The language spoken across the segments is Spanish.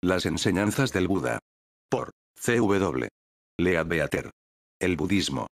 Las enseñanzas del Buda. Por C.W. Leadbeater. El budismo.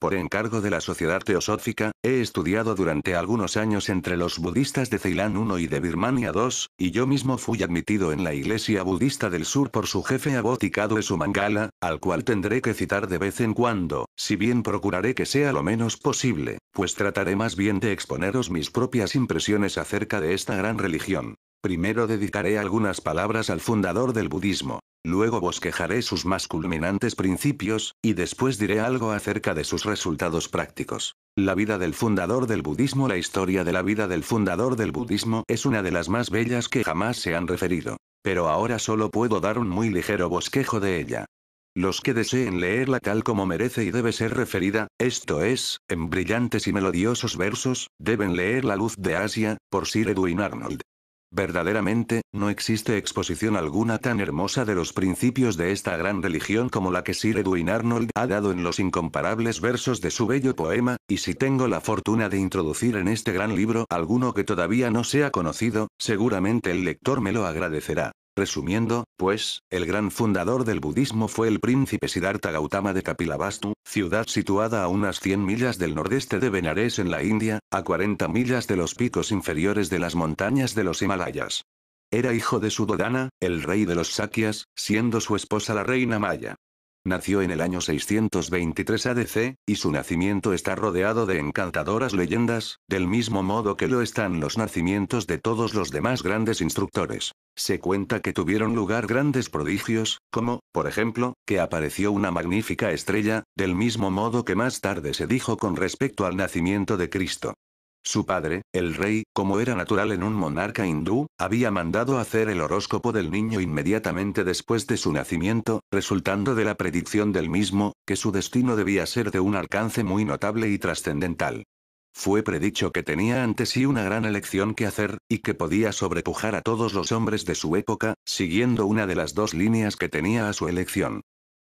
Por encargo de la Sociedad Teosófica, he estudiado durante algunos años entre los budistas de Ceilán I y de Birmania II, y yo mismo fui admitido en la Iglesia Budista del Sur por su jefe Aboticado Sumangala, al cual tendré que citar de vez en cuando, si bien procuraré que sea lo menos posible, pues trataré más bien de exponeros mis propias impresiones acerca de esta gran religión. Primero dedicaré algunas palabras al fundador del budismo. Luego bosquejaré sus más culminantes principios, y después diré algo acerca de sus resultados prácticos. La vida del fundador del budismo. La historia de la vida del fundador del budismo es una de las más bellas que jamás se han referido. Pero ahora solo puedo dar un muy ligero bosquejo de ella. Los que deseen leerla tal como merece y debe ser referida, esto es, en brillantes y melodiosos versos, deben leer La luz de Asia, por Sir Edwin Arnold. Verdaderamente, no existe exposición alguna tan hermosa de los principios de esta gran religión como la que Sir Edwin Arnold ha dado en los incomparables versos de su bello poema, y si tengo la fortuna de introducir en este gran libro alguno que todavía no sea conocido, seguramente el lector me lo agradecerá. Resumiendo, pues, el gran fundador del budismo fue el príncipe Siddhartha Gautama de Kapilavastu, ciudad situada a unas 100 millas del nordeste de Benares en la India, a 40 millas de los picos inferiores de las montañas de los Himalayas. Era hijo de Suddhodana, el rey de los Sakyas, siendo su esposa la reina Maya. Nació en el año 623 ADC, y su nacimiento está rodeado de encantadoras leyendas, del mismo modo que lo están los nacimientos de todos los demás grandes instructores. Se cuenta que tuvieron lugar grandes prodigios, como, por ejemplo, que apareció una magnífica estrella, del mismo modo que más tarde se dijo con respecto al nacimiento de Cristo. Su padre, el rey, como era natural en un monarca hindú, había mandado hacer el horóscopo del niño inmediatamente después de su nacimiento, resultando de la predicción del mismo, que su destino debía ser de un alcance muy notable y trascendental. Fue predicho que tenía ante sí una gran elección que hacer, y que podía sobrepujar a todos los hombres de su época, siguiendo una de las dos líneas que tenía a su elección.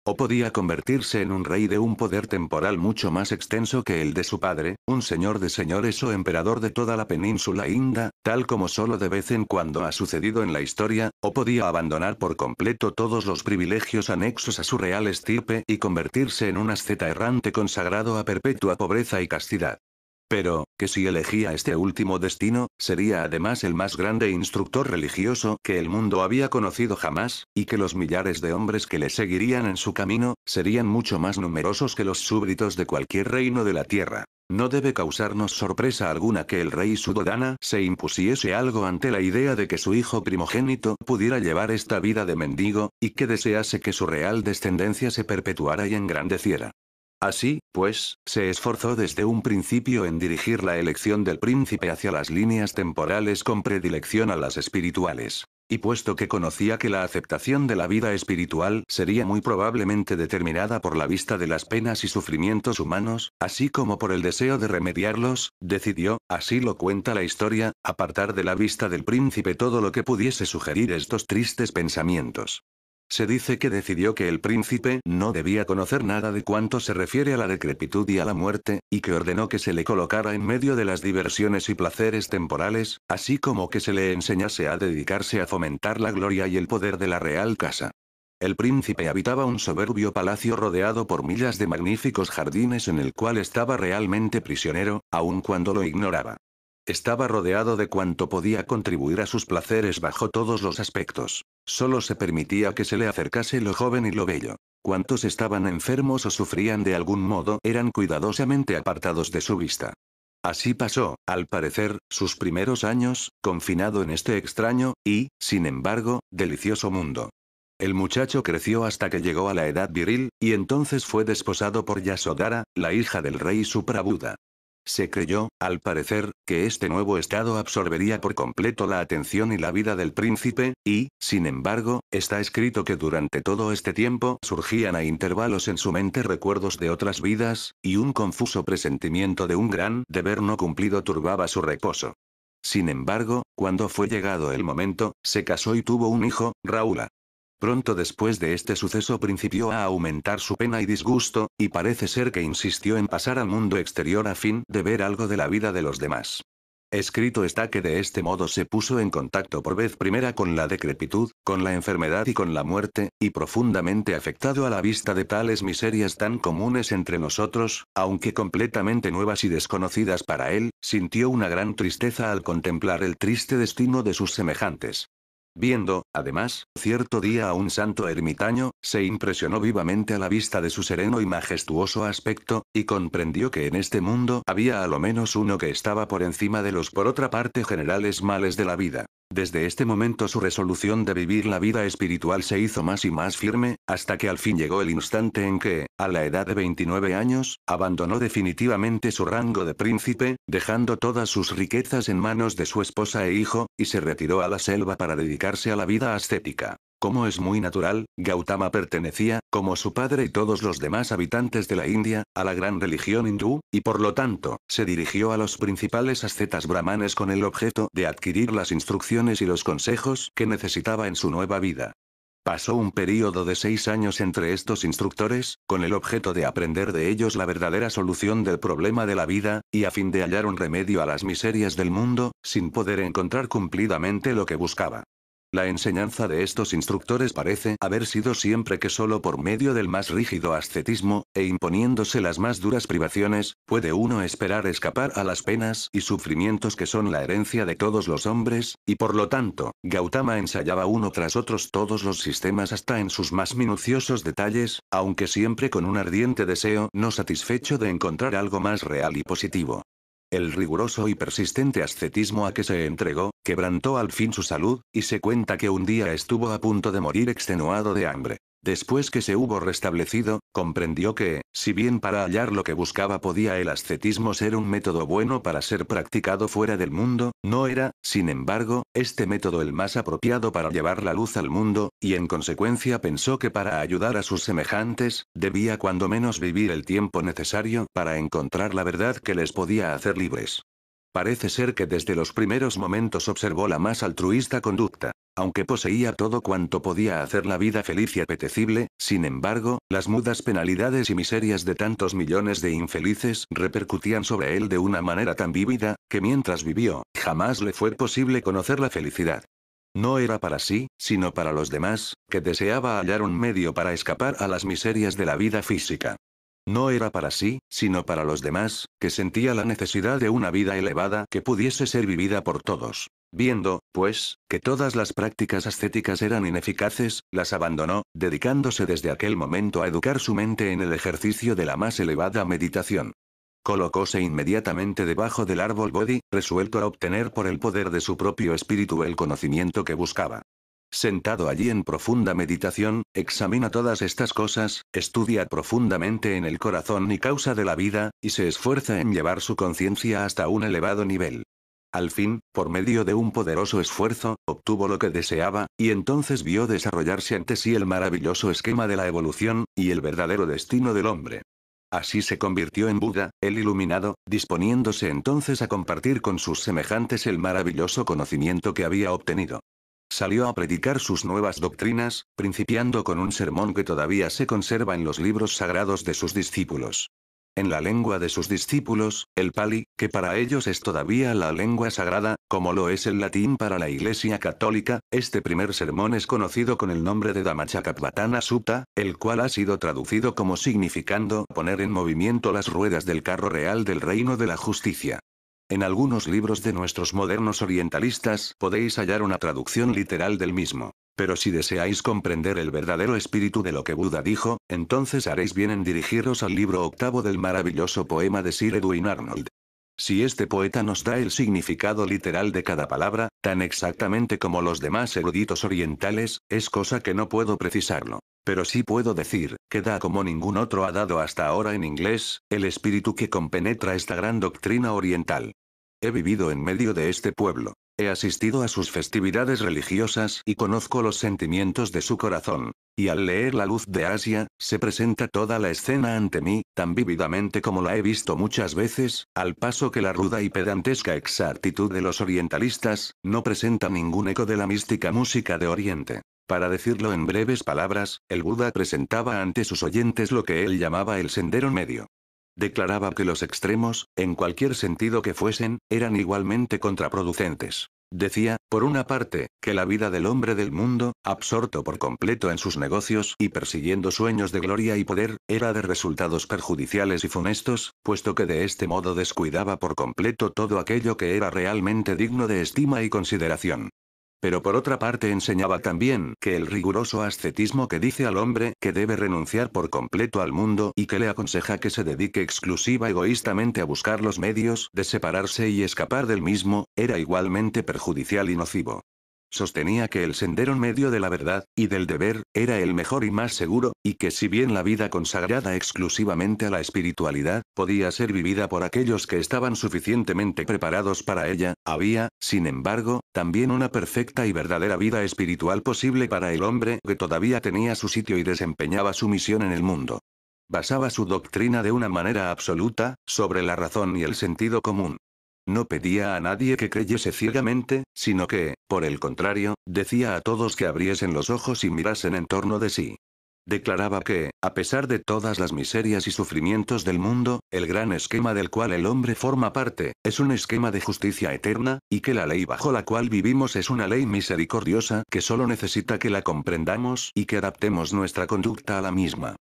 O podía convertirse en un rey de un poder temporal mucho más extenso que el de su padre, un señor de señores o emperador de toda la península india, tal como solo de vez en cuando ha sucedido en la historia, o podía abandonar por completo todos los privilegios anexos a su real estirpe y convertirse en un asceta errante consagrado a perpetua pobreza y castidad. Pero, que si elegía este último destino, sería además el más grande instructor religioso que el mundo había conocido jamás, y que los millares de hombres que le seguirían en su camino, serían mucho más numerosos que los súbditos de cualquier reino de la tierra. No debe causarnos sorpresa alguna que el rey Suddhodana se impusiese algo ante la idea de que su hijo primogénito pudiera llevar esta vida de mendigo, y que desease que su real descendencia se perpetuara y engrandeciera. Así, pues, se esforzó desde un principio en dirigir la elección del príncipe hacia las líneas temporales con predilección a las espirituales. Y puesto que conocía que la aceptación de la vida espiritual sería muy probablemente determinada por la vista de las penas y sufrimientos humanos, así como por el deseo de remediarlos, decidió, así lo cuenta la historia, apartar de la vista del príncipe todo lo que pudiese sugerir estos tristes pensamientos. Se dice que decidió que el príncipe no debía conocer nada de cuanto se refiere a la decrepitud y a la muerte, y que ordenó que se le colocara en medio de las diversiones y placeres temporales, así como que se le enseñase a dedicarse a fomentar la gloria y el poder de la real casa. El príncipe habitaba un soberbio palacio rodeado por millas de magníficos jardines en el cual estaba realmente prisionero, aun cuando lo ignoraba. Estaba rodeado de cuanto podía contribuir a sus placeres bajo todos los aspectos. Solo se permitía que se le acercase lo joven y lo bello. Cuantos estaban enfermos o sufrían de algún modo eran cuidadosamente apartados de su vista. Así pasó, al parecer, sus primeros años, confinado en este extraño, y, sin embargo, delicioso mundo. El muchacho creció hasta que llegó a la edad viril, y entonces fue desposado por Yasodhara, la hija del rey Suprabuddha. Se creyó, al parecer, que este nuevo estado absorbería por completo la atención y la vida del príncipe, y, sin embargo, está escrito que durante todo este tiempo surgían a intervalos en su mente recuerdos de otras vidas, y un confuso presentimiento de un gran deber no cumplido turbaba su reposo. Sin embargo, cuando fue llegado el momento, se casó y tuvo un hijo, Raula. Pronto después de este suceso principió a aumentar su pena y disgusto, y parece ser que insistió en pasar al mundo exterior a fin de ver algo de la vida de los demás. Escrito está que de este modo se puso en contacto por vez primera con la decrepitud, con la enfermedad y con la muerte, y profundamente afectado a la vista de tales miserias tan comunes entre nosotros, aunque completamente nuevas y desconocidas para él, sintió una gran tristeza al contemplar el triste destino de sus semejantes. Viendo, además, cierto día a un santo ermitaño, se impresionó vivamente a la vista de su sereno y majestuoso aspecto, y comprendió que en este mundo había a lo menos uno que estaba por encima de los por otra parte generales males de la vida. Desde este momento su resolución de vivir la vida espiritual se hizo más y más firme, hasta que al fin llegó el instante en que, a la edad de 29 años, abandonó definitivamente su rango de príncipe, dejando todas sus riquezas en manos de su esposa e hijo, y se retiró a la selva para dedicarse a la vida ascética. Como es muy natural, Gautama pertenecía, como su padre y todos los demás habitantes de la India, a la gran religión hindú, y por lo tanto, se dirigió a los principales ascetas brahmanes con el objeto de adquirir las instrucciones y los consejos que necesitaba en su nueva vida. Pasó un período de 6 años entre estos instructores, con el objeto de aprender de ellos la verdadera solución del problema de la vida, y a fin de hallar un remedio a las miserias del mundo, sin poder encontrar cumplidamente lo que buscaba. La enseñanza de estos instructores parece haber sido siempre que solo por medio del más rígido ascetismo, e imponiéndose las más duras privaciones, puede uno esperar escapar a las penas y sufrimientos que son la herencia de todos los hombres, y por lo tanto, Gautama ensayaba uno tras otros todos los sistemas hasta en sus más minuciosos detalles, aunque siempre con un ardiente deseo no satisfecho de encontrar algo más real y positivo. El riguroso y persistente ascetismo a que se entregó, quebrantó al fin su salud, y se cuenta que un día estuvo a punto de morir extenuado de hambre. Después que se hubo restablecido, comprendió que, si bien para hallar lo que buscaba podía el ascetismo ser un método bueno para ser practicado fuera del mundo, no era, sin embargo, este método el más apropiado para llevar la luz al mundo, y en consecuencia pensó que para ayudar a sus semejantes, debía cuando menos vivir el tiempo necesario para encontrar la verdad que les podía hacer libres. Parece ser que desde los primeros momentos observó la más altruista conducta. Aunque poseía todo cuanto podía hacer la vida feliz y apetecible, sin embargo, las mudas penalidades y miserias de tantos millones de infelices repercutían sobre él de una manera tan vívida, que mientras vivió, jamás le fue posible conocer la felicidad. No era para sí, sino para los demás, que deseaba hallar un medio para escapar a las miserias de la vida física. No era para sí, sino para los demás, que sentía la necesidad de una vida elevada que pudiese ser vivida por todos. Viendo, pues, que todas las prácticas ascéticas eran ineficaces, las abandonó, dedicándose desde aquel momento a educar su mente en el ejercicio de la más elevada meditación. Colocóse inmediatamente debajo del árbol Bodhi, resuelto a obtener por el poder de su propio espíritu el conocimiento que buscaba. Sentado allí en profunda meditación, examina todas estas cosas, estudia profundamente en el corazón y causa de la vida, y se esfuerza en llevar su conciencia hasta un elevado nivel. Al fin, por medio de un poderoso esfuerzo, obtuvo lo que deseaba, y entonces vio desarrollarse ante sí el maravilloso esquema de la evolución, y el verdadero destino del hombre. Así se convirtió en Buda, el iluminado, disponiéndose entonces a compartir con sus semejantes el maravilloso conocimiento que había obtenido. Salió a predicar sus nuevas doctrinas, principiando con un sermón que todavía se conserva en los libros sagrados de sus discípulos. En la lengua de sus discípulos, el Pali, que para ellos es todavía la lengua sagrada, como lo es el latín para la Iglesia Católica, este primer sermón es conocido con el nombre de Dhammacakkappavattana Sutta, el cual ha sido traducido como significando poner en movimiento las ruedas del carro real del reino de la justicia. En algunos libros de nuestros modernos orientalistas podéis hallar una traducción literal del mismo. Pero si deseáis comprender el verdadero espíritu de lo que Buda dijo, entonces haréis bien en dirigiros al libro octavo del maravilloso poema de Sir Edwin Arnold. Si este poeta nos da el significado literal de cada palabra, tan exactamente como los demás eruditos orientales, es cosa que no puedo precisarlo. Pero sí puedo decir, que da como ningún otro ha dado hasta ahora en inglés, el espíritu que compenetra esta gran doctrina oriental. He vivido en medio de este pueblo. He asistido a sus festividades religiosas y conozco los sentimientos de su corazón. Y al leer La luz de Asia, se presenta toda la escena ante mí, tan vívidamente como la he visto muchas veces, al paso que la ruda y pedantesca exactitud de los orientalistas, no presenta ningún eco de la mística música de Oriente. Para decirlo en breves palabras, el Buda presentaba ante sus oyentes lo que él llamaba el sendero medio. Declaraba que los extremos, en cualquier sentido que fuesen, eran igualmente contraproducentes. Decía, por una parte, que la vida del hombre del mundo, absorto por completo en sus negocios y persiguiendo sueños de gloria y poder, era de resultados perjudiciales y funestos, puesto que de este modo descuidaba por completo todo aquello que era realmente digno de estima y consideración. Pero por otra parte enseñaba también que el riguroso ascetismo que dice al hombre que debe renunciar por completo al mundo y que le aconseja que se dedique exclusiva egoístamente a buscar los medios de separarse y escapar del mismo, era igualmente perjudicial y nocivo. Sostenía que el sendero medio de la verdad, y del deber, era el mejor y más seguro, y que si bien la vida consagrada exclusivamente a la espiritualidad, podía ser vivida por aquellos que estaban suficientemente preparados para ella, había, sin embargo, también una perfecta y verdadera vida espiritual posible para el hombre que todavía tenía su sitio y desempeñaba su misión en el mundo. Basaba su doctrina de una manera absoluta, sobre la razón y el sentido común. No pedía a nadie que creyese ciegamente, sino que, por el contrario, decía a todos que abriesen los ojos y mirasen en torno de sí. Declaraba que, a pesar de todas las miserias y sufrimientos del mundo, el gran esquema del cual el hombre forma parte, es un esquema de justicia eterna, y que la ley bajo la cual vivimos es una ley misericordiosa que solo necesita que la comprendamos y que adaptemos nuestra conducta a la misma.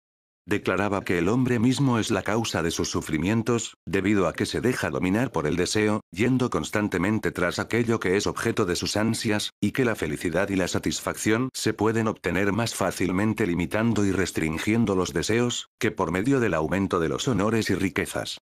Declaraba que el hombre mismo es la causa de sus sufrimientos, debido a que se deja dominar por el deseo, yendo constantemente tras aquello que es objeto de sus ansias, y que la felicidad y la satisfacción se pueden obtener más fácilmente limitando y restringiendo los deseos, que por medio del aumento de los honores y riquezas.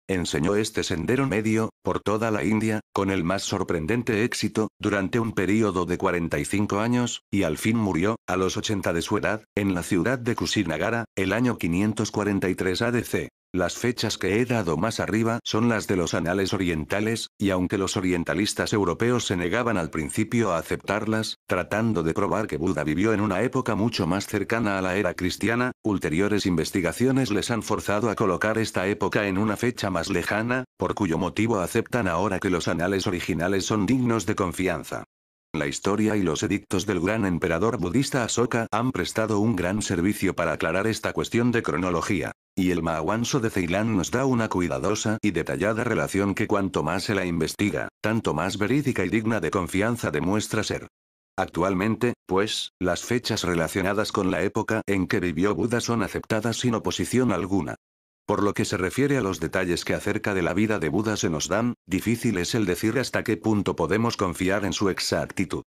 Enseñó este sendero medio, por toda la India, con el más sorprendente éxito, durante un período de 45 años, y al fin murió, a los 80 de su edad, en la ciudad de Kusinagara, el año 543 ADC. Las fechas que he dado más arriba son las de los anales orientales, y aunque los orientalistas europeos se negaban al principio a aceptarlas, tratando de probar que Buda vivió en una época mucho más cercana a la era cristiana, ulteriores investigaciones les han forzado a colocar esta época en una fecha más lejana, por cuyo motivo aceptan ahora que los anales originales son dignos de confianza. La historia y los edictos del gran emperador budista Asoka han prestado un gran servicio para aclarar esta cuestión de cronología. Y el Mahawanso de Ceilán nos da una cuidadosa y detallada relación que cuanto más se la investiga, tanto más verídica y digna de confianza demuestra ser. Actualmente, pues, las fechas relacionadas con la época en que vivió Buda son aceptadas sin oposición alguna. Por lo que se refiere a los detalles que acerca de la vida de Buda se nos dan, difícil es el decir hasta qué punto podemos confiar en su exactitud.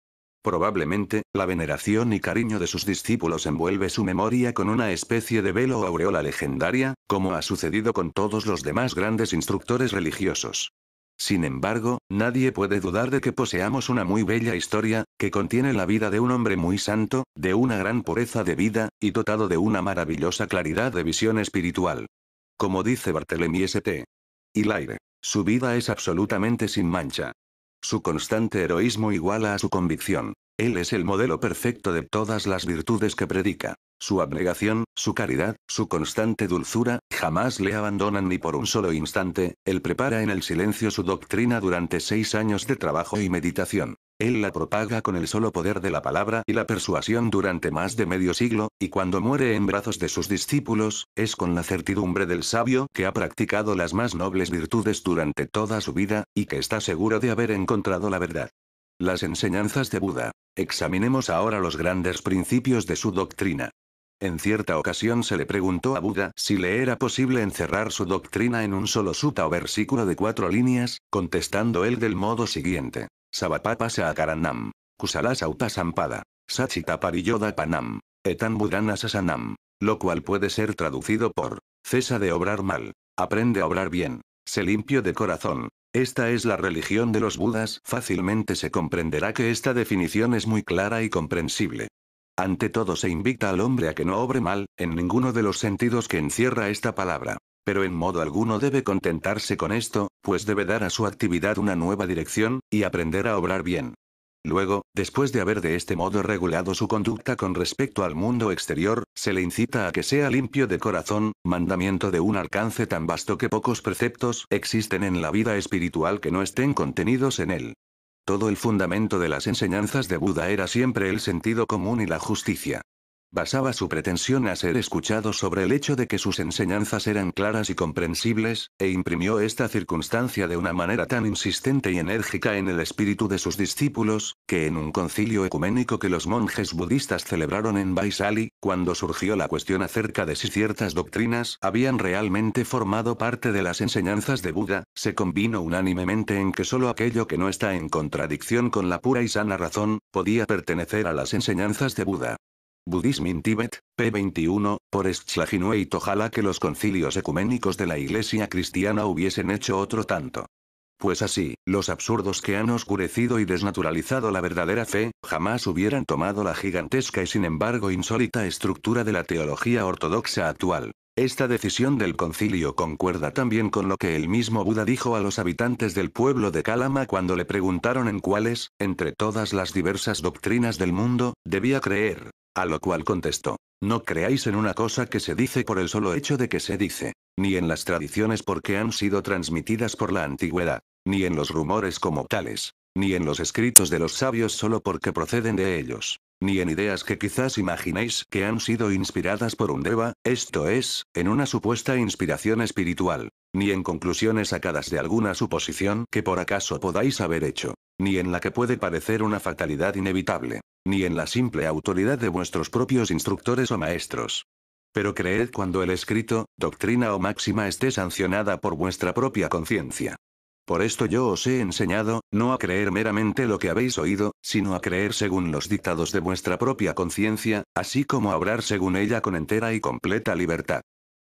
Probablemente, la veneración y cariño de sus discípulos envuelve su memoria con una especie de velo o aureola legendaria, como ha sucedido con todos los demás grandes instructores religiosos. Sin embargo, nadie puede dudar de que poseamos una muy bella historia, que contiene la vida de un hombre muy santo, de una gran pureza de vida, y dotado de una maravillosa claridad de visión espiritual. Como dice Barthélemy St. Hilaire, su vida es absolutamente sin mancha. Su constante heroísmo iguala a su convicción. Él es el modelo perfecto de todas las virtudes que predica. Su abnegación, su caridad, su constante dulzura, jamás le abandonan ni por un solo instante. Él prepara en el silencio su doctrina durante 6 años de trabajo y meditación. Él la propaga con el solo poder de la palabra y la persuasión durante más de medio siglo, y cuando muere en brazos de sus discípulos, es con la certidumbre del sabio que ha practicado las más nobles virtudes durante toda su vida, y que está seguro de haber encontrado la verdad. Las enseñanzas de Buda. Examinemos ahora los grandes principios de su doctrina. En cierta ocasión se le preguntó a Buda si le era posible encerrar su doctrina en un solo sutta o versículo de 4 líneas, contestando él del modo siguiente. Savapapa Saakaranam. Kusala Sauta Sampada. Sachita Pariyodapanam. Etan Budana Sasanam. Lo cual puede ser traducido por: cesa de obrar mal. Aprende a obrar bien. Sé limpio de corazón. Esta es la religión de los Budas. Fácilmente se comprenderá que esta definición es muy clara y comprensible. Ante todo se invita al hombre a que no obre mal, en ninguno de los sentidos que encierra esta palabra. Pero en modo alguno debe contentarse con esto, pues debe dar a su actividad una nueva dirección, y aprender a obrar bien. Luego, después de haber de este modo regulado su conducta con respecto al mundo exterior, se le incita a que sea limpio de corazón, mandamiento de un alcance tan vasto que pocos preceptos existen en la vida espiritual que no estén contenidos en él. Todo el fundamento de las enseñanzas de Buda era siempre el sentido común y la justicia. Basaba su pretensión a ser escuchado sobre el hecho de que sus enseñanzas eran claras y comprensibles, e imprimió esta circunstancia de una manera tan insistente y enérgica en el espíritu de sus discípulos, que en un concilio ecuménico que los monjes budistas celebraron en Vaisali, cuando surgió la cuestión acerca de si ciertas doctrinas habían realmente formado parte de las enseñanzas de Buda, se convino unánimemente en que solo aquello que no está en contradicción con la pura y sana razón, podía pertenecer a las enseñanzas de Buda. Buddhism in Tibet, p. 21, por Schlaginweit. Ojalá que los concilios ecuménicos de la Iglesia cristiana hubiesen hecho otro tanto. Pues así, los absurdos que han oscurecido y desnaturalizado la verdadera fe, jamás hubieran tomado la gigantesca y sin embargo insólita estructura de la teología ortodoxa actual. Esta decisión del concilio concuerda también con lo que el mismo Buda dijo a los habitantes del pueblo de Kalama cuando le preguntaron en cuáles, entre todas las diversas doctrinas del mundo, debía creer. A lo cual contestó: no creáis en una cosa que se dice por el solo hecho de que se dice, ni en las tradiciones porque han sido transmitidas por la antigüedad, ni en los rumores como tales, ni en los escritos de los sabios solo porque proceden de ellos, ni en ideas que quizás imaginéis que han sido inspiradas por un deva, esto es, en una supuesta inspiración espiritual, ni en conclusiones sacadas de alguna suposición que por acaso podáis haber hecho, ni en la que puede parecer una fatalidad inevitable, ni en la simple autoridad de vuestros propios instructores o maestros. Pero creed cuando el escrito, doctrina o máxima esté sancionada por vuestra propia conciencia. Por esto yo os he enseñado, no a creer meramente lo que habéis oído, sino a creer según los dictados de vuestra propia conciencia, así como a obrar según ella con entera y completa libertad.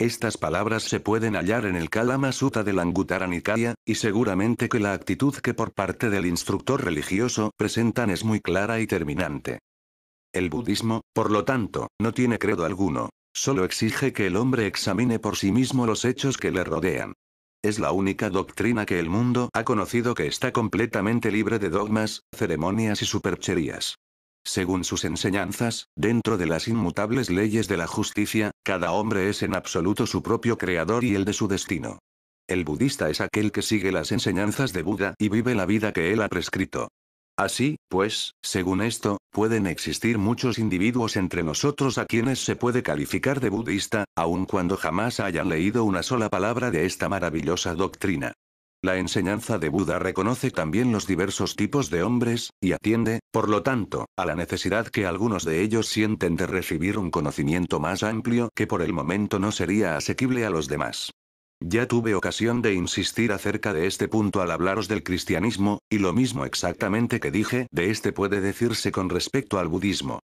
Estas palabras se pueden hallar en el Kalama Sutta del Anguttara Nikaya, y seguramente que la actitud que por parte del instructor religioso presentan es muy clara y terminante. El budismo, por lo tanto, no tiene credo alguno, solo exige que el hombre examine por sí mismo los hechos que le rodean. Es la única doctrina que el mundo ha conocido que está completamente libre de dogmas, ceremonias y supercherías. Según sus enseñanzas, dentro de las inmutables leyes de la justicia, cada hombre es en absoluto su propio creador y el de su destino. El budista es aquel que sigue las enseñanzas de Buda y vive la vida que él ha prescrito. Así, pues, según esto, pueden existir muchos individuos entre nosotros a quienes se puede calificar de budista, aun cuando jamás hayan leído una sola palabra de esta maravillosa doctrina. La enseñanza de Buda reconoce también los diversos tipos de hombres, y atiende, por lo tanto, a la necesidad que algunos de ellos sienten de recibir un conocimiento más amplio que por el momento no sería asequible a los demás. Ya tuve ocasión de insistir acerca de este punto al hablaros del cristianismo, y lo mismo exactamente que dije de este puede decirse con respecto al budismo.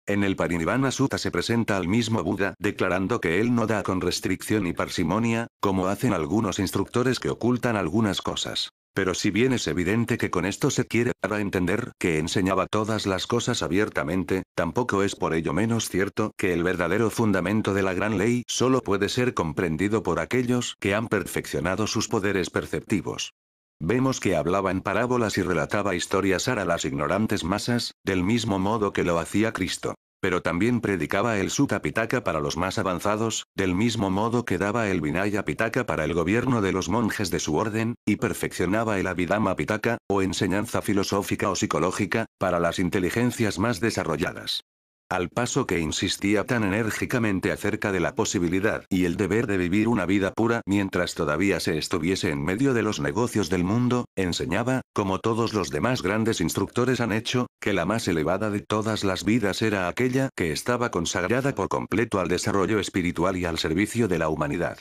En el Parinibbana Sutta se presenta al mismo Buda declarando que él no da con restricción y parsimonia, como hacen algunos instructores que ocultan algunas cosas. Pero si bien es evidente que con esto se quiere dar a entender que enseñaba todas las cosas abiertamente, tampoco es por ello menos cierto que el verdadero fundamento de la gran ley solo puede ser comprendido por aquellos que han perfeccionado sus poderes perceptivos. Vemos que hablaba en parábolas y relataba historias a las ignorantes masas, del mismo modo que lo hacía Cristo. Pero también predicaba el Sutta Pitaka para los más avanzados, del mismo modo que daba el Vinaya Pitaka para el gobierno de los monjes de su orden, y perfeccionaba el Abhidhamma Pitaka, o enseñanza filosófica o psicológica, para las inteligencias más desarrolladas. Al paso que insistía tan enérgicamente acerca de la posibilidad y el deber de vivir una vida pura mientras todavía se estuviese en medio de los negocios del mundo, enseñaba, como todos los demás grandes instructores han hecho, que la más elevada de todas las vidas era aquella que estaba consagrada por completo al desarrollo espiritual y al servicio de la humanidad.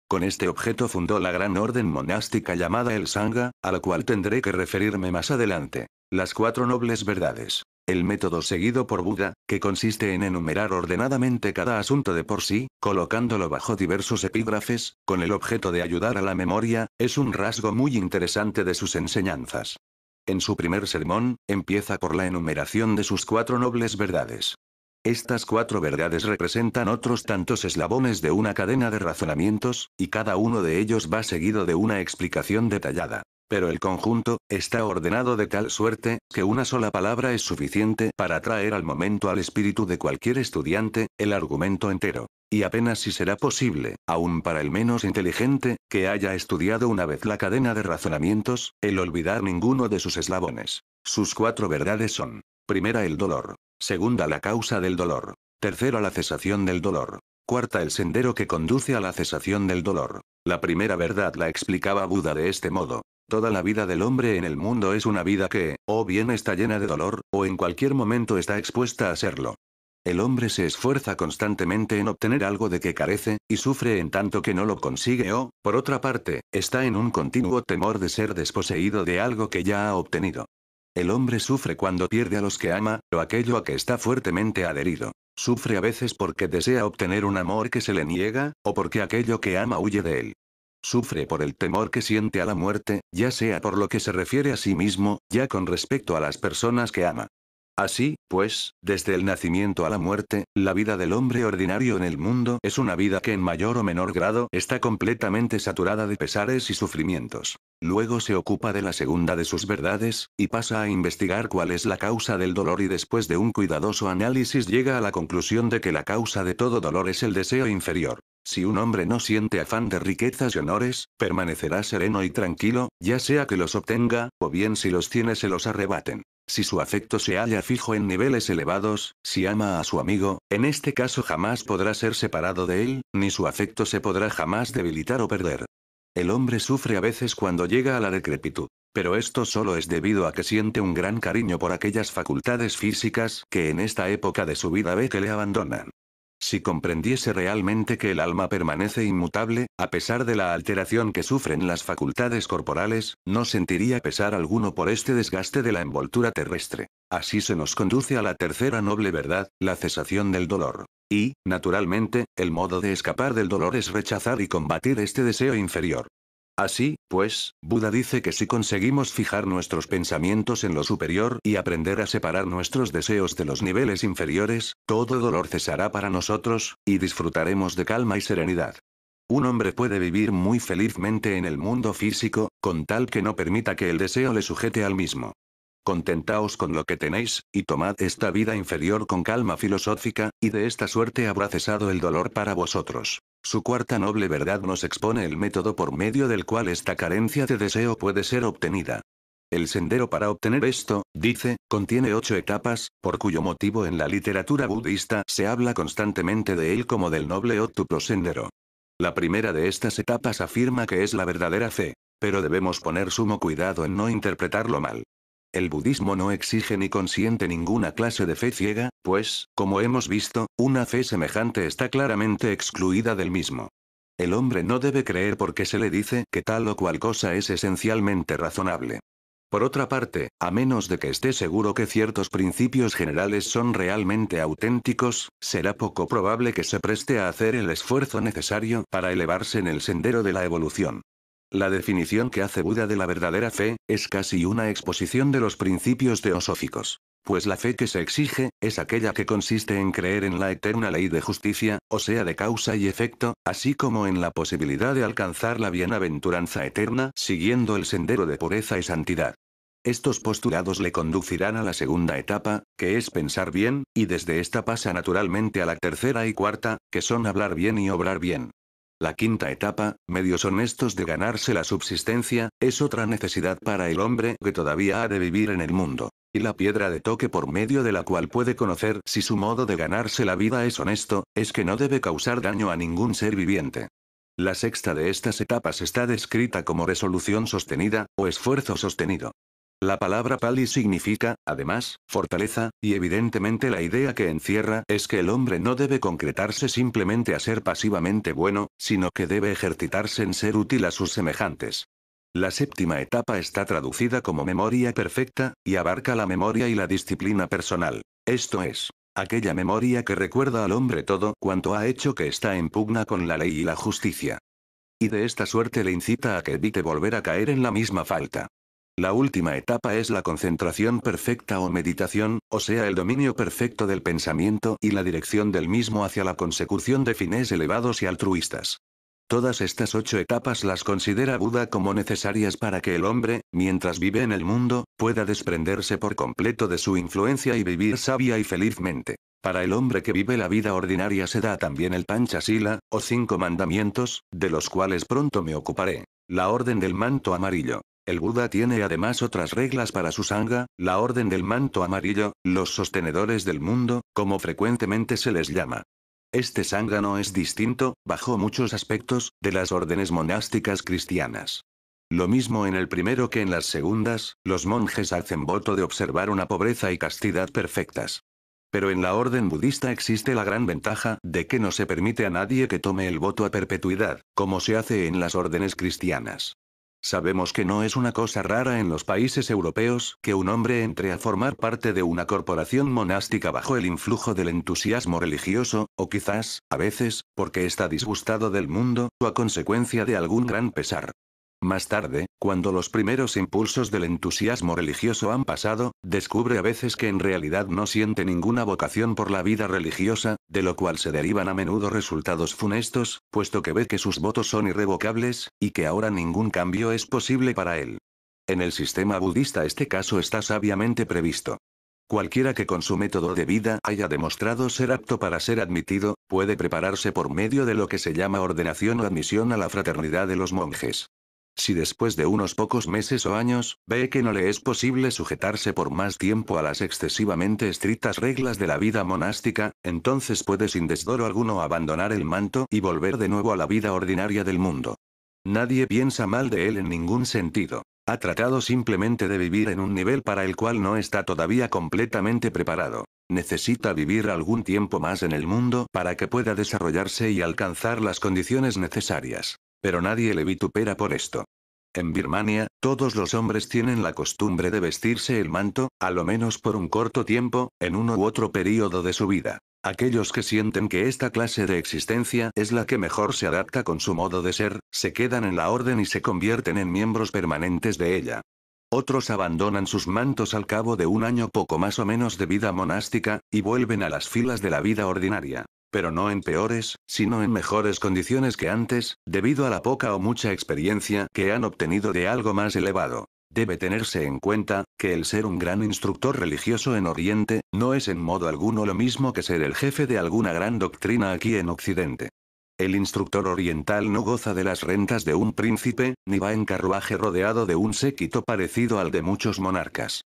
Con este objeto fundó la gran orden monástica llamada el Sangha, a la cual tendré que referirme más adelante. Las 4 nobles verdades. El método seguido por Buda, que consiste en enumerar ordenadamente cada asunto de por sí, colocándolo bajo diversos epígrafes, con el objeto de ayudar a la memoria, es un rasgo muy interesante de sus enseñanzas. En su primer sermón, empieza por la enumeración de sus 4 nobles verdades. Estas 4 verdades representan otros tantos eslabones de una cadena de razonamientos, y cada uno de ellos va seguido de una explicación detallada. Pero el conjunto, está ordenado de tal suerte, que una sola palabra es suficiente para traer al momento al espíritu de cualquier estudiante, el argumento entero. Y apenas si será posible, aun para el menos inteligente, que haya estudiado una vez la cadena de razonamientos, el olvidar ninguno de sus eslabones. Sus 4 verdades son: primera, el dolor. Segunda, la causa del dolor. Tercero, la cesación del dolor. Cuarta, el sendero que conduce a la cesación del dolor. La primera verdad la explicaba Buda de este modo. Toda la vida del hombre en el mundo es una vida que, o bien está llena de dolor, o en cualquier momento está expuesta a serlo. El hombre se esfuerza constantemente en obtener algo de que carece, y sufre en tanto que no lo consigue o, por otra parte, está en un continuo temor de ser desposeído de algo que ya ha obtenido. El hombre sufre cuando pierde a los que ama, o aquello a que está fuertemente adherido. Sufre a veces porque desea obtener un amor que se le niega, o porque aquello que ama huye de él. Sufre por el temor que siente a la muerte, ya sea por lo que se refiere a sí mismo, ya con respecto a las personas que ama. Así, pues, desde el nacimiento a la muerte, la vida del hombre ordinario en el mundo es una vida que en mayor o menor grado está completamente saturada de pesares y sufrimientos. Luego se ocupa de la segunda de sus verdades, y pasa a investigar cuál es la causa del dolor y después de un cuidadoso análisis llega a la conclusión de que la causa de todo dolor es el deseo inferior. Si un hombre no siente afán de riquezas y honores, permanecerá sereno y tranquilo, ya sea que los obtenga, o bien si los tiene se los arrebaten. Si su afecto se halla fijo en niveles elevados, si ama a su amigo, en este caso jamás podrá ser separado de él, ni su afecto se podrá jamás debilitar o perder. El hombre sufre a veces cuando llega a la decrepitud. Pero esto solo es debido a que siente un gran cariño por aquellas facultades físicas que en esta época de su vida ve que le abandonan. Si comprendiese realmente que el alma permanece inmutable, a pesar de la alteración que sufren las facultades corporales, no sentiría pesar alguno por este desgaste de la envoltura terrestre. Así se nos conduce a la tercera noble verdad, la cesación del dolor. Y, naturalmente, el modo de escapar del dolor es rechazar y combatir este deseo inferior. Así, pues, Buda dice que si conseguimos fijar nuestros pensamientos en lo superior y aprender a separar nuestros deseos de los niveles inferiores, todo dolor cesará para nosotros, y disfrutaremos de calma y serenidad. Un hombre puede vivir muy felizmente en el mundo físico, con tal que no permita que el deseo le sujete al mismo. Contentaos con lo que tenéis, y tomad esta vida inferior con calma filosófica, y de esta suerte habrá cesado el dolor para vosotros. Su cuarta noble verdad nos expone el método por medio del cual esta carencia de deseo puede ser obtenida. El sendero para obtener esto, dice, contiene 8 etapas, por cuyo motivo en la literatura budista se habla constantemente de él como del noble óctuplo sendero. La primera de estas etapas afirma que es la verdadera fe, pero debemos poner sumo cuidado en no interpretarlo mal. El budismo no exige ni consiente ninguna clase de fe ciega, pues, como hemos visto, una fe semejante está claramente excluida del mismo. El hombre no debe creer porque se le dice que tal o cual cosa es esencialmente razonable. Por otra parte, a menos de que esté seguro que ciertos principios generales son realmente auténticos, será poco probable que se preste a hacer el esfuerzo necesario para elevarse en el sendero de la evolución. La definición que hace Buda de la verdadera fe, es casi una exposición de los principios teosóficos. Pues la fe que se exige, es aquella que consiste en creer en la eterna ley de justicia, o sea de causa y efecto, así como en la posibilidad de alcanzar la bienaventuranza eterna, siguiendo el sendero de pureza y santidad. Estos postulados le conducirán a la segunda etapa, que es pensar bien, y desde esta pasa naturalmente a la tercera y cuarta, que son hablar bien y obrar bien. La quinta etapa, medios honestos de ganarse la subsistencia, es otra necesidad para el hombre que todavía ha de vivir en el mundo. Y la piedra de toque por medio de la cual puede conocer si su modo de ganarse la vida es honesto, es que no debe causar daño a ningún ser viviente. La sexta de estas etapas está descrita como resolución sostenida, o esfuerzo sostenido. La palabra pali significa, además, fortaleza, y evidentemente la idea que encierra es que el hombre no debe concretarse simplemente a ser pasivamente bueno, sino que debe ejercitarse en ser útil a sus semejantes. La séptima etapa está traducida como memoria perfecta, y abarca la memoria y la disciplina personal. Esto es, aquella memoria que recuerda al hombre todo cuanto ha hecho que está en pugna con la ley y la justicia. Y de esta suerte le incita a que evite volver a caer en la misma falta. La última etapa es la concentración perfecta o meditación, o sea el dominio perfecto del pensamiento y la dirección del mismo hacia la consecución de fines elevados y altruistas. Todas estas 8 etapas las considera Buda como necesarias para que el hombre, mientras vive en el mundo, pueda desprenderse por completo de su influencia y vivir sabia y felizmente. Para el hombre que vive la vida ordinaria se da también el Panchasila, o 5 mandamientos, de los cuales pronto me ocuparé. La orden del manto amarillo. El Buda tiene además otras reglas para su sangha, la orden del manto amarillo, los sostenedores del mundo, como frecuentemente se les llama. Este sangha no es distinto, bajo muchos aspectos, de las órdenes monásticas cristianas. Lo mismo en el primero que en las segundas, los monjes hacen voto de observar una pobreza y castidad perfectas. Pero en la orden budista existe la gran ventaja de que no se permite a nadie que tome el voto a perpetuidad, como se hace en las órdenes cristianas. Sabemos que no es una cosa rara en los países europeos que un hombre entre a formar parte de una corporación monástica bajo el influjo del entusiasmo religioso, o quizás, a veces, porque está disgustado del mundo, o a consecuencia de algún gran pesar. Más tarde, cuando los primeros impulsos del entusiasmo religioso han pasado, descubre a veces que en realidad no siente ninguna vocación por la vida religiosa, de lo cual se derivan a menudo resultados funestos, puesto que ve que sus votos son irrevocables, y que ahora ningún cambio es posible para él. En el sistema budista este caso está sabiamente previsto. Cualquiera que con su método de vida haya demostrado ser apto para ser admitido, puede prepararse por medio de lo que se llama ordenación o admisión a la fraternidad de los monjes. Si después de unos pocos meses o años, ve que no le es posible sujetarse por más tiempo a las excesivamente estrictas reglas de la vida monástica, entonces puede sin desdoro alguno abandonar el manto y volver de nuevo a la vida ordinaria del mundo. Nadie piensa mal de él en ningún sentido. Ha tratado simplemente de vivir en un nivel para el cual no está todavía completamente preparado. Necesita vivir algún tiempo más en el mundo para que pueda desarrollarse y alcanzar las condiciones necesarias. Pero nadie le vitupera por esto. En Birmania, todos los hombres tienen la costumbre de vestirse el manto, a lo menos por un corto tiempo, en uno u otro período de su vida. Aquellos que sienten que esta clase de existencia es la que mejor se adapta con su modo de ser, se quedan en la orden y se convierten en miembros permanentes de ella. Otros abandonan sus mantos al cabo de un año poco más o menos de vida monástica, y vuelven a las filas de la vida ordinaria. Pero no en peores, sino en mejores condiciones que antes, debido a la poca o mucha experiencia que han obtenido de algo más elevado. Debe tenerse en cuenta, que el ser un gran instructor religioso en Oriente, no es en modo alguno lo mismo que ser el jefe de alguna gran doctrina aquí en Occidente. El instructor oriental no goza de las rentas de un príncipe, ni va en carruaje rodeado de un séquito parecido al de muchos monarcas.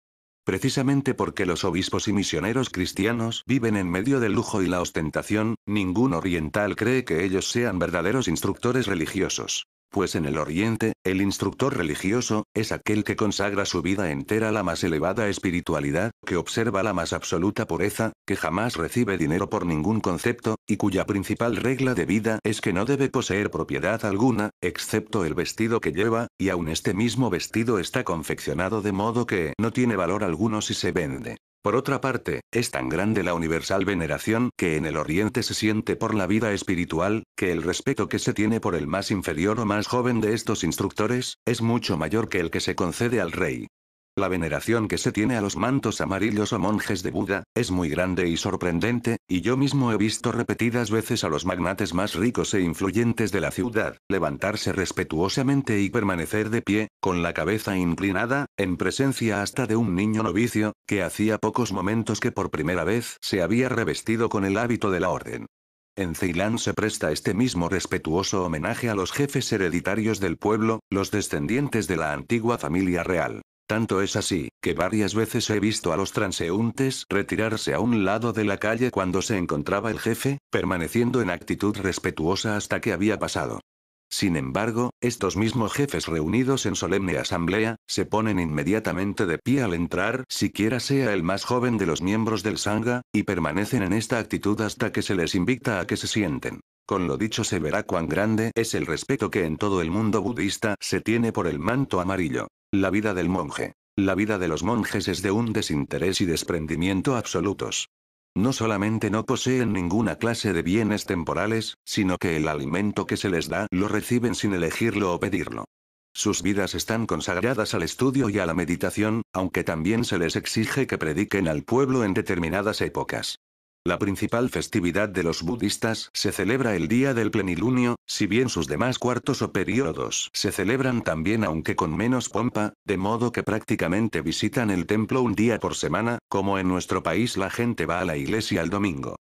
Precisamente porque los obispos y misioneros cristianos viven en medio del lujo y la ostentación, ningún oriental cree que ellos sean verdaderos instructores religiosos. Pues en el Oriente, el instructor religioso, es aquel que consagra su vida entera a la más elevada espiritualidad, que observa la más absoluta pureza, que jamás recibe dinero por ningún concepto, y cuya principal regla de vida es que no debe poseer propiedad alguna, excepto el vestido que lleva, y aun este mismo vestido está confeccionado de modo que no tiene valor alguno si se vende. Por otra parte, es tan grande la universal veneración que en el Oriente se siente por la vida espiritual, que el respeto que se tiene por el más inferior o más joven de estos instructores, es mucho mayor que el que se concede al rey. La veneración que se tiene a los mantos amarillos o monjes de Buda, es muy grande y sorprendente, y yo mismo he visto repetidas veces a los magnates más ricos e influyentes de la ciudad, levantarse respetuosamente y permanecer de pie, con la cabeza inclinada, en presencia hasta de un niño novicio, que hacía pocos momentos que por primera vez se había revestido con el hábito de la orden. En Ceilán se presta este mismo respetuoso homenaje a los jefes hereditarios del pueblo, los descendientes de la antigua familia real. Tanto es así, que varias veces he visto a los transeúntes retirarse a un lado de la calle cuando se encontraba el jefe, permaneciendo en actitud respetuosa hasta que había pasado. Sin embargo, estos mismos jefes reunidos en solemne asamblea, se ponen inmediatamente de pie al entrar, siquiera sea el más joven de los miembros del Sangha, y permanecen en esta actitud hasta que se les invita a que se sienten. Con lo dicho se verá cuán grande es el respeto que en todo el mundo budista se tiene por el manto amarillo. La vida del monje. La vida de los monjes es de un desinterés y desprendimiento absolutos. No solamente no poseen ninguna clase de bienes temporales, sino que el alimento que se les da lo reciben sin elegirlo o pedirlo. Sus vidas están consagradas al estudio y a la meditación, aunque también se les exige que prediquen al pueblo en determinadas épocas. La principal festividad de los budistas se celebra el día del plenilunio, si bien sus demás cuartos o periodos se celebran también aunque con menos pompa, de modo que prácticamente visitan el templo un día por semana, como en nuestro país la gente va a la iglesia el domingo.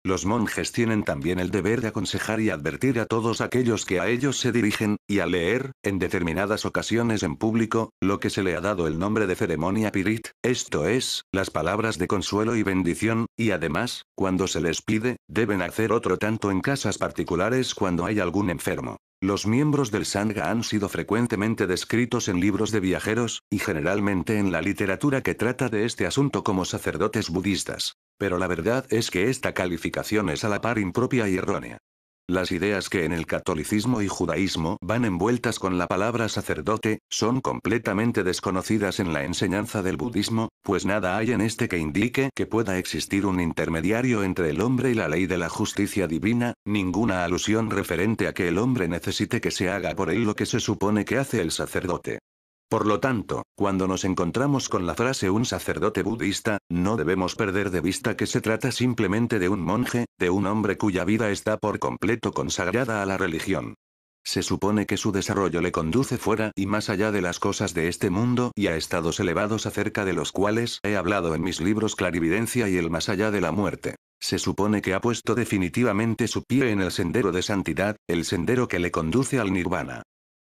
Los monjes tienen también el deber de aconsejar y advertir a todos aquellos que a ellos se dirigen, y a leer, en determinadas ocasiones en público, lo que se le ha dado el nombre de ceremonia pirit, esto es, las palabras de consuelo y bendición, y además, cuando se les pide, deben hacer otro tanto en casas particulares cuando hay algún enfermo. Los miembros del Sangha han sido frecuentemente descritos en libros de viajeros, y generalmente en la literatura que trata de este asunto como sacerdotes budistas. Pero la verdad es que esta calificación es a la par impropia y errónea. Las ideas que en el catolicismo y judaísmo van envueltas con la palabra sacerdote, son completamente desconocidas en la enseñanza del budismo, pues nada hay en este que indique que pueda existir un intermediario entre el hombre y la ley de la justicia divina, ninguna alusión referente a que el hombre necesite que se haga por él lo que se supone que hace el sacerdote. Por lo tanto, cuando nos encontramos con la frase un sacerdote budista, no debemos perder de vista que se trata simplemente de un monje, de un hombre cuya vida está por completo consagrada a la religión. Se supone que su desarrollo le conduce fuera y más allá de las cosas de este mundo y a estados elevados acerca de los cuales he hablado en mis libros Clarividencia y el más allá de la muerte. Se supone que ha puesto definitivamente su pie en el sendero de santidad, el sendero que le conduce al nirvana.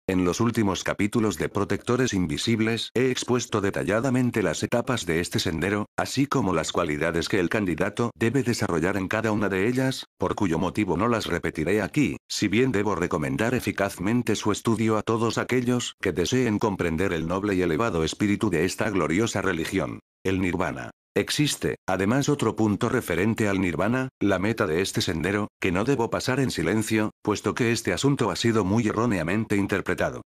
En los últimos capítulos de Protectores Invisibles he expuesto detalladamente las etapas de este sendero, así como las cualidades que el candidato debe desarrollar en cada una de ellas, por cuyo motivo no las repetiré aquí, si bien debo recomendar eficazmente su estudio a todos aquellos que deseen comprender el noble y elevado espíritu de esta gloriosa religión, el nirvana. Existe, además, otro punto referente al nirvana, la meta de este sendero, que no debo pasar en silencio, puesto que este asunto ha sido muy erróneamente interpretado.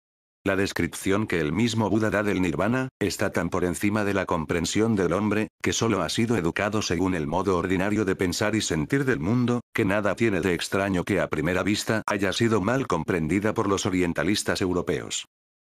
La descripción que el mismo Buda da del nirvana, está tan por encima de la comprensión del hombre, que solo ha sido educado según el modo ordinario de pensar y sentir del mundo, que nada tiene de extraño que a primera vista haya sido mal comprendida por los orientalistas europeos.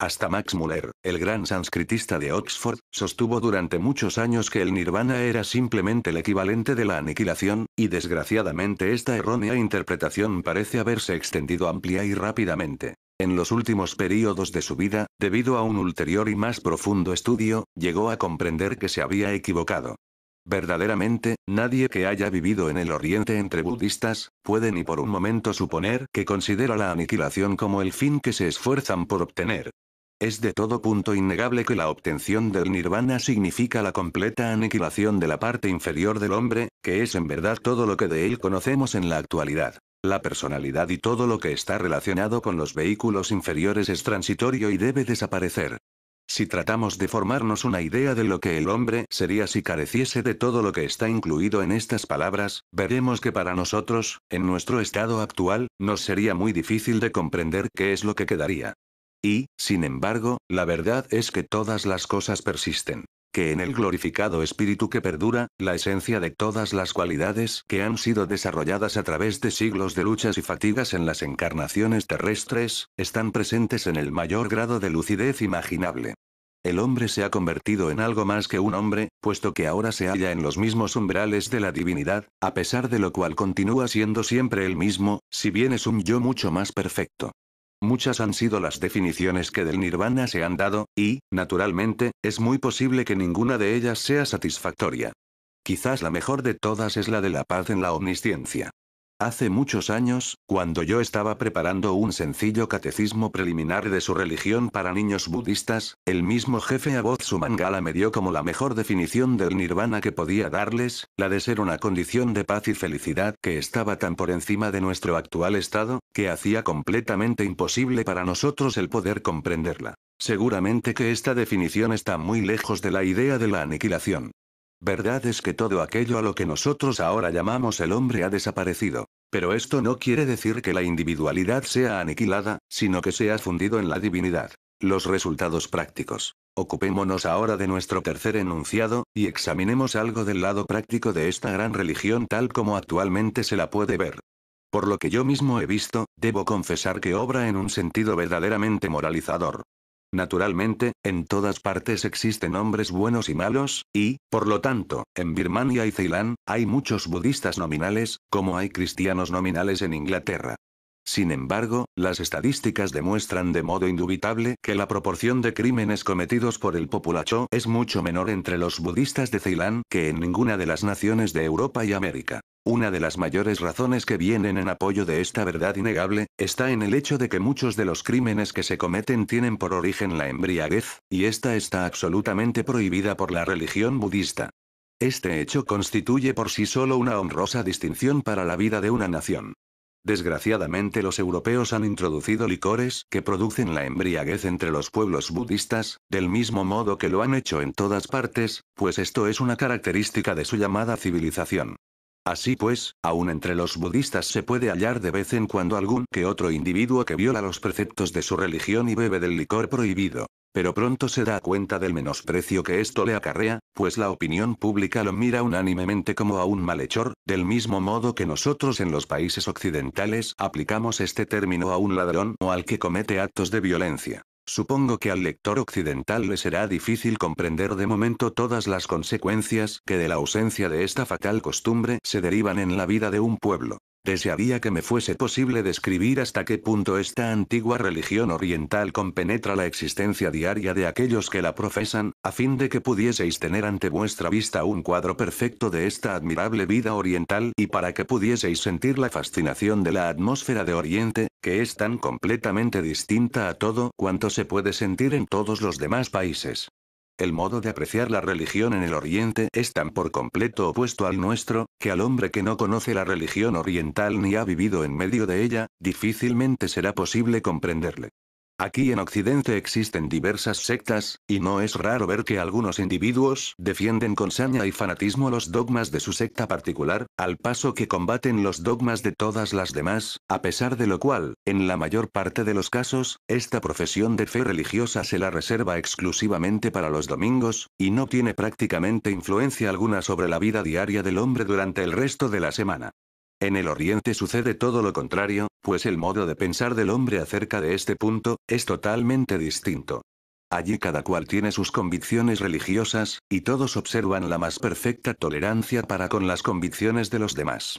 Hasta Max Muller, el gran sánscritista de Oxford, sostuvo durante muchos años que el nirvana era simplemente el equivalente de la aniquilación, y desgraciadamente esta errónea interpretación parece haberse extendido amplia y rápidamente. En los últimos períodos de su vida, debido a un ulterior y más profundo estudio, llegó a comprender que se había equivocado. Verdaderamente, nadie que haya vivido en el Oriente entre budistas, puede ni por un momento suponer que considera la aniquilación como el fin que se esfuerzan por obtener. Es de todo punto innegable que la obtención del nirvana significa la completa aniquilación de la parte inferior del hombre, que es en verdad todo lo que de él conocemos en la actualidad. La personalidad y todo lo que está relacionado con los vehículos inferiores es transitorio y debe desaparecer. Si tratamos de formarnos una idea de lo que el hombre sería si careciese de todo lo que está incluido en estas palabras, veremos que para nosotros, en nuestro estado actual, nos sería muy difícil de comprender qué es lo que quedaría. Y, sin embargo, la verdad es que todas las cosas persisten. Que en el glorificado espíritu que perdura, la esencia de todas las cualidades que han sido desarrolladas a través de siglos de luchas y fatigas en las encarnaciones terrestres, están presentes en el mayor grado de lucidez imaginable. El hombre se ha convertido en algo más que un hombre, puesto que ahora se halla en los mismos umbrales de la divinidad, a pesar de lo cual continúa siendo siempre el mismo, si bien es un yo mucho más perfecto. Muchas han sido las definiciones que del nirvana se han dado, y, naturalmente, es muy posible que ninguna de ellas sea satisfactoria. Quizás la mejor de todas es la de la paz en la omnisciencia. Hace muchos años, cuando yo estaba preparando un sencillo catecismo preliminar de su religión para niños budistas, el mismo jefe Abodzu Mangala me dio como la mejor definición del nirvana que podía darles, la de ser una condición de paz y felicidad que estaba tan por encima de nuestro actual estado, que hacía completamente imposible para nosotros el poder comprenderla. Seguramente que esta definición está muy lejos de la idea de la aniquilación. Verdad es que todo aquello a lo que nosotros ahora llamamos el hombre ha desaparecido. Pero esto no quiere decir que la individualidad sea aniquilada, sino que se ha fundido en la divinidad. Los resultados prácticos. Ocupémonos ahora de nuestro tercer enunciado, y examinemos algo del lado práctico de esta gran religión tal como actualmente se la puede ver. Por lo que yo mismo he visto, debo confesar que obra en un sentido verdaderamente moralizador. Naturalmente, en todas partes existen hombres buenos y malos, y, por lo tanto, en Birmania y Ceilán, hay muchos budistas nominales, como hay cristianos nominales en Inglaterra. Sin embargo, las estadísticas demuestran de modo indubitable que la proporción de crímenes cometidos por el populacho es mucho menor entre los budistas de Ceilán que en ninguna de las naciones de Europa y América. Una de las mayores razones que vienen en apoyo de esta verdad innegable, está en el hecho de que muchos de los crímenes que se cometen tienen por origen la embriaguez, y esta está absolutamente prohibida por la religión budista. Este hecho constituye por sí solo una honrosa distinción para la vida de una nación. Desgraciadamente los europeos han introducido licores que producen la embriaguez entre los pueblos budistas, del mismo modo que lo han hecho en todas partes, pues esto es una característica de su llamada civilización. Así pues, aun entre los budistas se puede hallar de vez en cuando algún que otro individuo que viola los preceptos de su religión y bebe del licor prohibido. Pero pronto se da cuenta del menosprecio que esto le acarrea, pues la opinión pública lo mira unánimemente como a un malhechor, del mismo modo que nosotros en los países occidentales aplicamos este término a un ladrón o al que comete actos de violencia. Supongo que al lector occidental le será difícil comprender de momento todas las consecuencias que de la ausencia de esta fatal costumbre se derivan en la vida de un pueblo. Desearía que me fuese posible describir hasta qué punto esta antigua religión oriental compenetra la existencia diaria de aquellos que la profesan, a fin de que pudieseis tener ante vuestra vista un cuadro perfecto de esta admirable vida oriental y para que pudieseis sentir la fascinación de la atmósfera de Oriente, que es tan completamente distinta a todo cuanto se puede sentir en todos los demás países. El modo de apreciar la religión en el Oriente es tan por completo opuesto al nuestro, que al hombre que no conoce la religión oriental ni ha vivido en medio de ella, difícilmente será posible comprenderle. Aquí en Occidente existen diversas sectas, y no es raro ver que algunos individuos defienden con saña y fanatismo los dogmas de su secta particular, al paso que combaten los dogmas de todas las demás, a pesar de lo cual, en la mayor parte de los casos, esta profesión de fe religiosa se la reserva exclusivamente para los domingos, y no tiene prácticamente influencia alguna sobre la vida diaria del hombre durante el resto de la semana. En el Oriente sucede todo lo contrario, pues el modo de pensar del hombre acerca de este punto, es totalmente distinto. Allí cada cual tiene sus convicciones religiosas, y todos observan la más perfecta tolerancia para con las convicciones de los demás.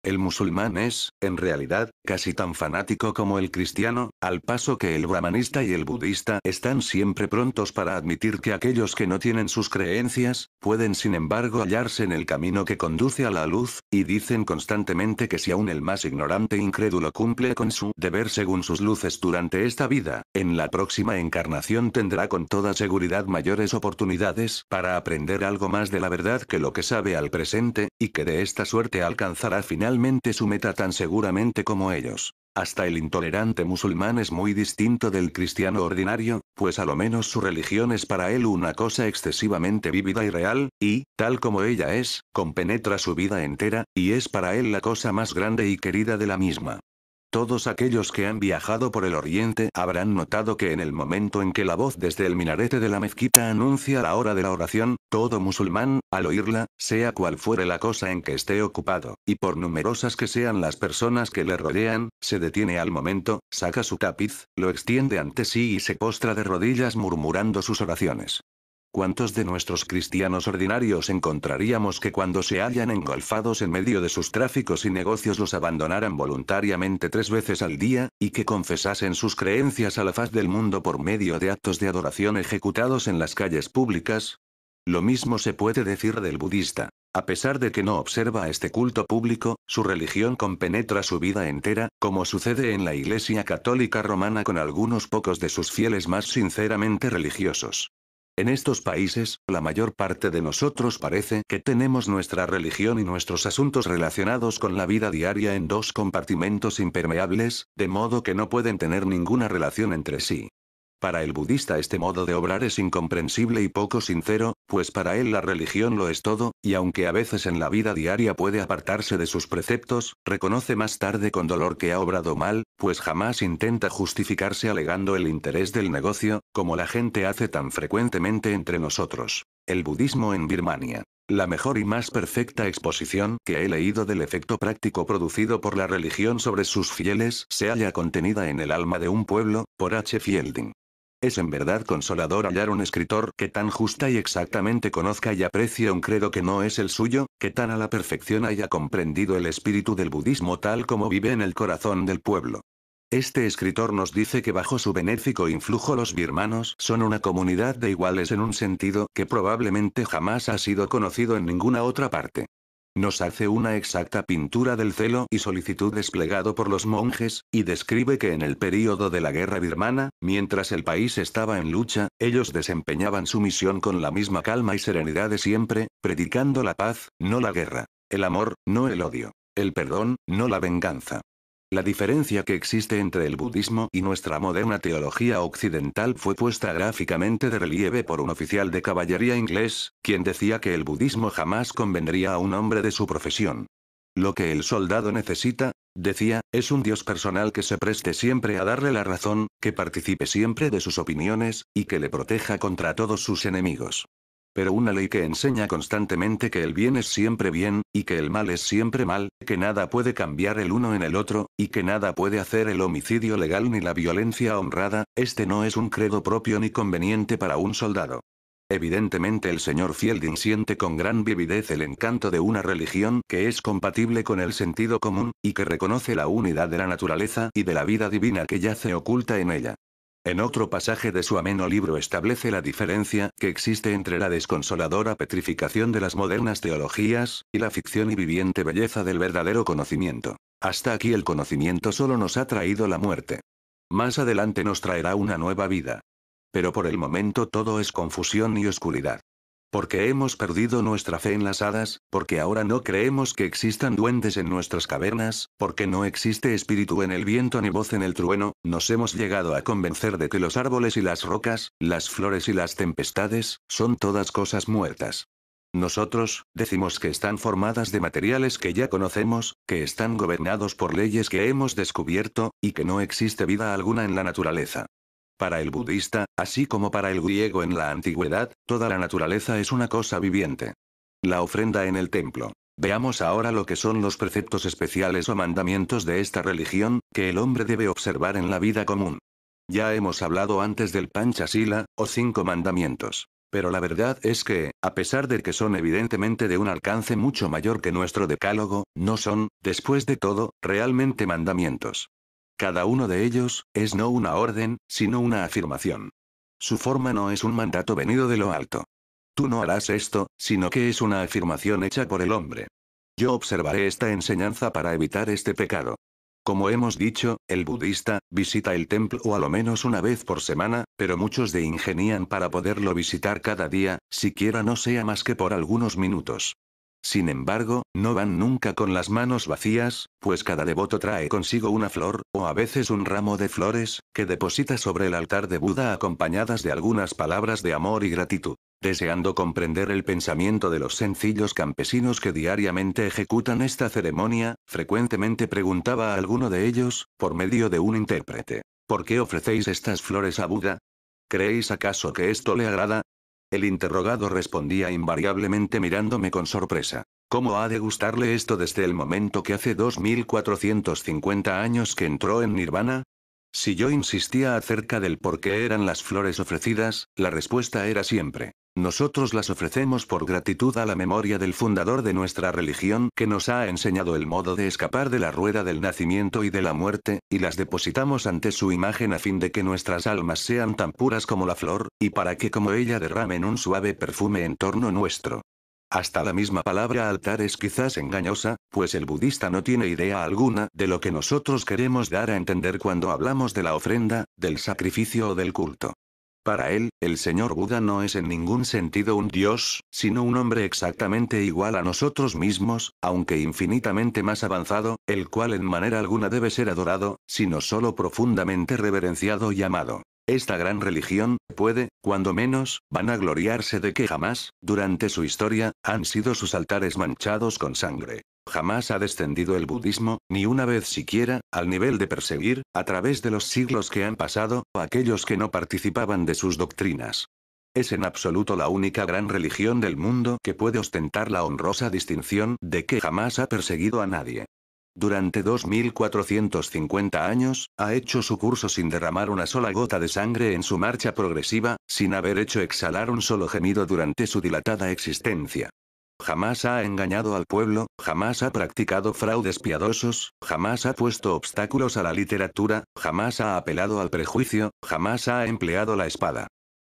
El musulmán es, en realidad, casi tan fanático como el cristiano, al paso que el brahmanista y el budista están siempre prontos para admitir que aquellos que no tienen sus creencias, pueden sin embargo hallarse en el camino que conduce a la luz, y dicen constantemente que si aún el más ignorante incrédulo cumple con su deber según sus luces durante esta vida, en la próxima encarnación tendrá con toda seguridad mayores oportunidades para aprender algo más de la verdad que lo que sabe al presente, y que de esta suerte alcanzará finalmente su meta tan seguramente como ellos. Hasta el intolerante musulmán es muy distinto del cristiano ordinario, pues a lo menos su religión es para él una cosa excesivamente vívida y real, y, tal como ella es, compenetra su vida entera, y es para él la cosa más grande y querida de la misma. Todos aquellos que han viajado por el Oriente habrán notado que en el momento en que la voz desde el minarete de la mezquita anuncia la hora de la oración, todo musulmán, al oírla, sea cual fuere la cosa en que esté ocupado, y por numerosas que sean las personas que le rodean, se detiene al momento, saca su tapiz, lo extiende ante sí y se postra de rodillas murmurando sus oraciones. ¿Cuántos de nuestros cristianos ordinarios encontraríamos que cuando se hallan engolfados en medio de sus tráficos y negocios los abandonaran voluntariamente 3 veces al día, y que confesasen sus creencias a la faz del mundo por medio de actos de adoración ejecutados en las calles públicas? Lo mismo se puede decir del budista. A pesar de que no observa este culto público, su religión compenetra su vida entera, como sucede en la Iglesia Católica Romana con algunos pocos de sus fieles más sinceramente religiosos. En estos países, la mayor parte de nosotros parece que tenemos nuestra religión y nuestros asuntos relacionados con la vida diaria en 2 compartimentos impermeables, de modo que no pueden tener ninguna relación entre sí. Para el budista este modo de obrar es incomprensible y poco sincero, pues para él la religión lo es todo, y aunque a veces en la vida diaria puede apartarse de sus preceptos, reconoce más tarde con dolor que ha obrado mal, pues jamás intenta justificarse alegando el interés del negocio, como la gente hace tan frecuentemente entre nosotros. El budismo en Birmania. La mejor y más perfecta exposición que he leído del efecto práctico producido por la religión sobre sus fieles se halla contenida en El alma de un pueblo, por H. Fielding. Es en verdad consolador hallar un escritor que tan justa y exactamente conozca y aprecie un credo que no es el suyo, que tan a la perfección haya comprendido el espíritu del budismo tal como vive en el corazón del pueblo. Este escritor nos dice que bajo su benéfico influjo los birmanos son una comunidad de iguales en un sentido que probablemente jamás ha sido conocido en ninguna otra parte. Nos hace una exacta pintura del celo y solicitud desplegado por los monjes, y describe que en el período de la guerra birmana, mientras el país estaba en lucha, ellos desempeñaban su misión con la misma calma y serenidad de siempre, predicando la paz, no la guerra. El amor, no el odio. El perdón, no la venganza. La diferencia que existe entre el budismo y nuestra moderna teología occidental fue puesta gráficamente de relieve por un oficial de caballería inglés, quien decía que el budismo jamás convendría a un hombre de su profesión. Lo que el soldado necesita, decía, es un Dios personal que se preste siempre a darle la razón, que participe siempre de sus opiniones, y que le proteja contra todos sus enemigos. Pero una ley que enseña constantemente que el bien es siempre bien, y que el mal es siempre mal, que nada puede cambiar el uno en el otro, y que nada puede hacer el homicidio legal ni la violencia honrada, este no es un credo propio ni conveniente para un soldado. Evidentemente el señor Fielding siente con gran vividez el encanto de una religión que es compatible con el sentido común, y que reconoce la unidad de la naturaleza y de la vida divina que yace oculta en ella. En otro pasaje de su ameno libro establece la diferencia que existe entre la desconsoladora petrificación de las modernas teologías, y la ficción y viviente belleza del verdadero conocimiento. Hasta aquí el conocimiento solo nos ha traído la muerte. Más adelante nos traerá una nueva vida. Pero por el momento todo es confusión y oscuridad. Porque hemos perdido nuestra fe en las hadas, porque ahora no creemos que existan duendes en nuestras cavernas, porque no existe espíritu en el viento ni voz en el trueno, nos hemos llegado a convencer de que los árboles y las rocas, las flores y las tempestades, son todas cosas muertas. Nosotros, decimos que están formadas de materiales que ya conocemos, que están gobernados por leyes que hemos descubierto, y que no existe vida alguna en la naturaleza. Para el budista, así como para el griego en la antigüedad, toda la naturaleza es una cosa viviente. La ofrenda en el templo. Veamos ahora lo que son los preceptos especiales o mandamientos de esta religión, que el hombre debe observar en la vida común. Ya hemos hablado antes del Panchasila, o 5 mandamientos. Pero la verdad es que, a pesar de que son evidentemente de un alcance mucho mayor que nuestro decálogo, no son, después de todo, realmente mandamientos. Cada uno de ellos, es no una orden, sino una afirmación. Su forma no es un mandato venido de lo alto. Tú no harás esto, sino que es una afirmación hecha por el hombre. Yo observaré esta enseñanza para evitar este pecado. Como hemos dicho, el budista, visita el templo o a lo menos una vez por semana, pero muchos de ingenian para poderlo visitar cada día, siquiera no sea más que por algunos minutos. Sin embargo, no van nunca con las manos vacías, pues cada devoto trae consigo una flor, o a veces un ramo de flores, que deposita sobre el altar de Buda acompañadas de algunas palabras de amor y gratitud. Deseando comprender el pensamiento de los sencillos campesinos que diariamente ejecutan esta ceremonia, frecuentemente preguntaba a alguno de ellos, por medio de un intérprete, ¿por qué ofrecéis estas flores a Buda? ¿Creéis acaso que esto le agrada? El interrogado respondía invariablemente mirándome con sorpresa. ¿Cómo ha de gustarle esto desde el momento que hace 2450 años que entró en Nirvana? Si yo insistía acerca del por qué eran las flores ofrecidas, la respuesta era siempre: nosotros las ofrecemos por gratitud a la memoria del fundador de nuestra religión que nos ha enseñado el modo de escapar de la rueda del nacimiento y de la muerte, y las depositamos ante su imagen a fin de que nuestras almas sean tan puras como la flor, y para que como ella derramen un suave perfume en torno nuestro. Hasta la misma palabra altar es quizás engañosa, pues el budista no tiene idea alguna de lo que nosotros queremos dar a entender cuando hablamos de la ofrenda, del sacrificio o del culto. Para él, el señor Buda no es en ningún sentido un dios, sino un hombre exactamente igual a nosotros mismos, aunque infinitamente más avanzado, el cual en manera alguna debe ser adorado, sino solo profundamente reverenciado y amado. Esta gran religión, puede, cuando menos, vanagloriarse de que jamás, durante su historia, han sido sus altares manchados con sangre. Jamás ha descendido el budismo, ni una vez siquiera, al nivel de perseguir, a través de los siglos que han pasado, a aquellos que no participaban de sus doctrinas. Es en absoluto la única gran religión del mundo que puede ostentar la honrosa distinción de que jamás ha perseguido a nadie. Durante 2450 años, ha hecho su curso sin derramar una sola gota de sangre en su marcha progresiva, sin haber hecho exhalar un solo gemido durante su dilatada existencia. Jamás ha engañado al pueblo, jamás ha practicado fraudes piadosos, jamás ha puesto obstáculos a la literatura, jamás ha apelado al prejuicio, jamás ha empleado la espada.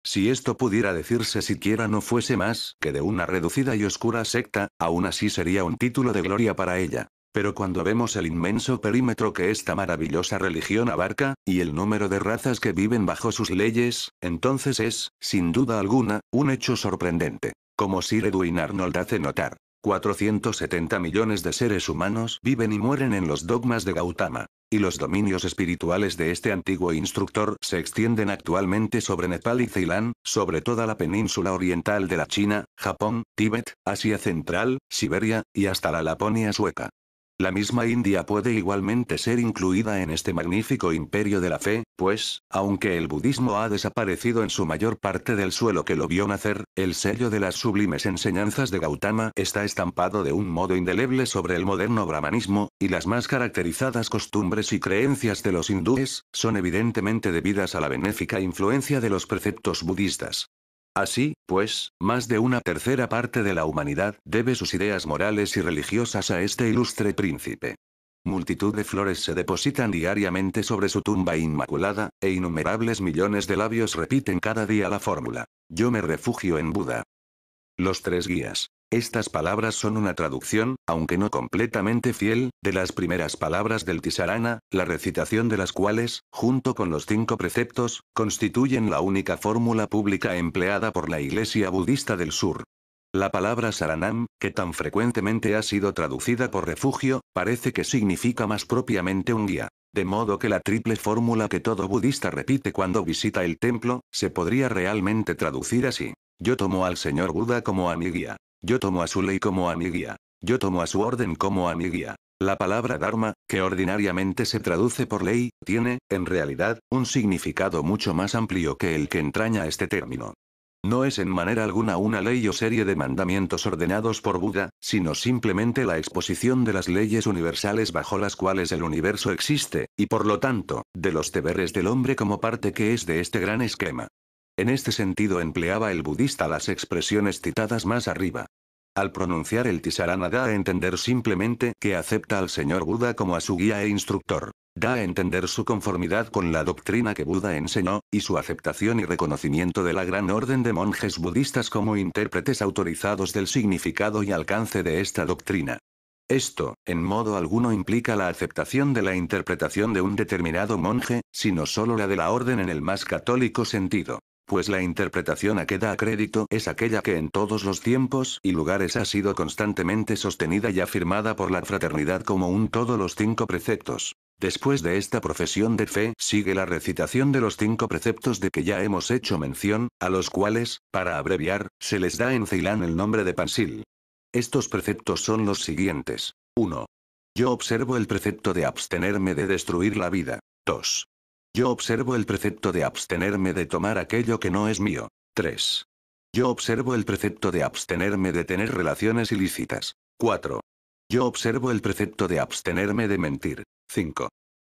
Si esto pudiera decirse siquiera no fuese más que de una reducida y oscura secta, aún así sería un título de gloria para ella. Pero cuando vemos el inmenso perímetro que esta maravillosa religión abarca, y el número de razas que viven bajo sus leyes, entonces es, sin duda alguna, un hecho sorprendente. Como Sir Edwin Arnold hace notar, 470 millones de seres humanos viven y mueren en los dogmas de Gautama. Y los dominios espirituales de este antiguo instructor se extienden actualmente sobre Nepal y Ceilán, sobre toda la península oriental de la China, Japón, Tíbet, Asia Central, Siberia, y hasta la Laponia sueca. La misma India puede igualmente ser incluida en este magnífico imperio de la fe, pues, aunque el budismo ha desaparecido en su mayor parte del suelo que lo vio nacer, el sello de las sublimes enseñanzas de Gautama está estampado de un modo indeleble sobre el moderno brahmanismo, y las más caracterizadas costumbres y creencias de los hindúes, son evidentemente debidas a la benéfica influencia de los preceptos budistas. Así, pues, más de una tercera parte de la humanidad debe sus ideas morales y religiosas a este ilustre príncipe. Multitud de flores se depositan diariamente sobre su tumba inmaculada, e innumerables millones de labios repiten cada día la fórmula: yo me refugio en Buda. Los tres guías. Estas palabras son una traducción, aunque no completamente fiel, de las primeras palabras del Tisarana, la recitación de las cuales, junto con los 5 preceptos, constituyen la única fórmula pública empleada por la Iglesia budista del sur. La palabra Saranam, que tan frecuentemente ha sido traducida por refugio, parece que significa más propiamente un guía. De modo que la triple fórmula que todo budista repite cuando visita el templo, se podría realmente traducir así: yo tomo al Señor Buda como a mi guía. Yo tomo a su ley como a mi guía. Yo tomo a su orden como a mi guía. La palabra Dharma, que ordinariamente se traduce por ley, tiene, en realidad, un significado mucho más amplio que el que entraña este término. No es en manera alguna una ley o serie de mandamientos ordenados por Buda, sino simplemente la exposición de las leyes universales bajo las cuales el universo existe, y por lo tanto, de los deberes del hombre como parte que es de este gran esquema. En este sentido empleaba el budista las expresiones citadas más arriba. Al pronunciar el Tisarana da a entender simplemente que acepta al señor Buda como a su guía e instructor. Da a entender su conformidad con la doctrina que Buda enseñó, y su aceptación y reconocimiento de la gran orden de monjes budistas como intérpretes autorizados del significado y alcance de esta doctrina. Esto, en modo alguno implica la aceptación de la interpretación de un determinado monje, sino solo la de la orden en el más católico sentido. Pues la interpretación a que da crédito es aquella que en todos los tiempos y lugares ha sido constantemente sostenida y afirmada por la fraternidad como un todo los 5 preceptos. Después de esta profesión de fe sigue la recitación de los 5 preceptos de que ya hemos hecho mención, a los cuales, para abreviar, se les da en Ceilán el nombre de Pansil. Estos preceptos son los siguientes. 1. Yo observo el precepto de abstenerme de destruir la vida. 2. Yo observo el precepto de abstenerme de tomar aquello que no es mío. 3. Yo observo el precepto de abstenerme de tener relaciones ilícitas. 4. Yo observo el precepto de abstenerme de mentir. 5.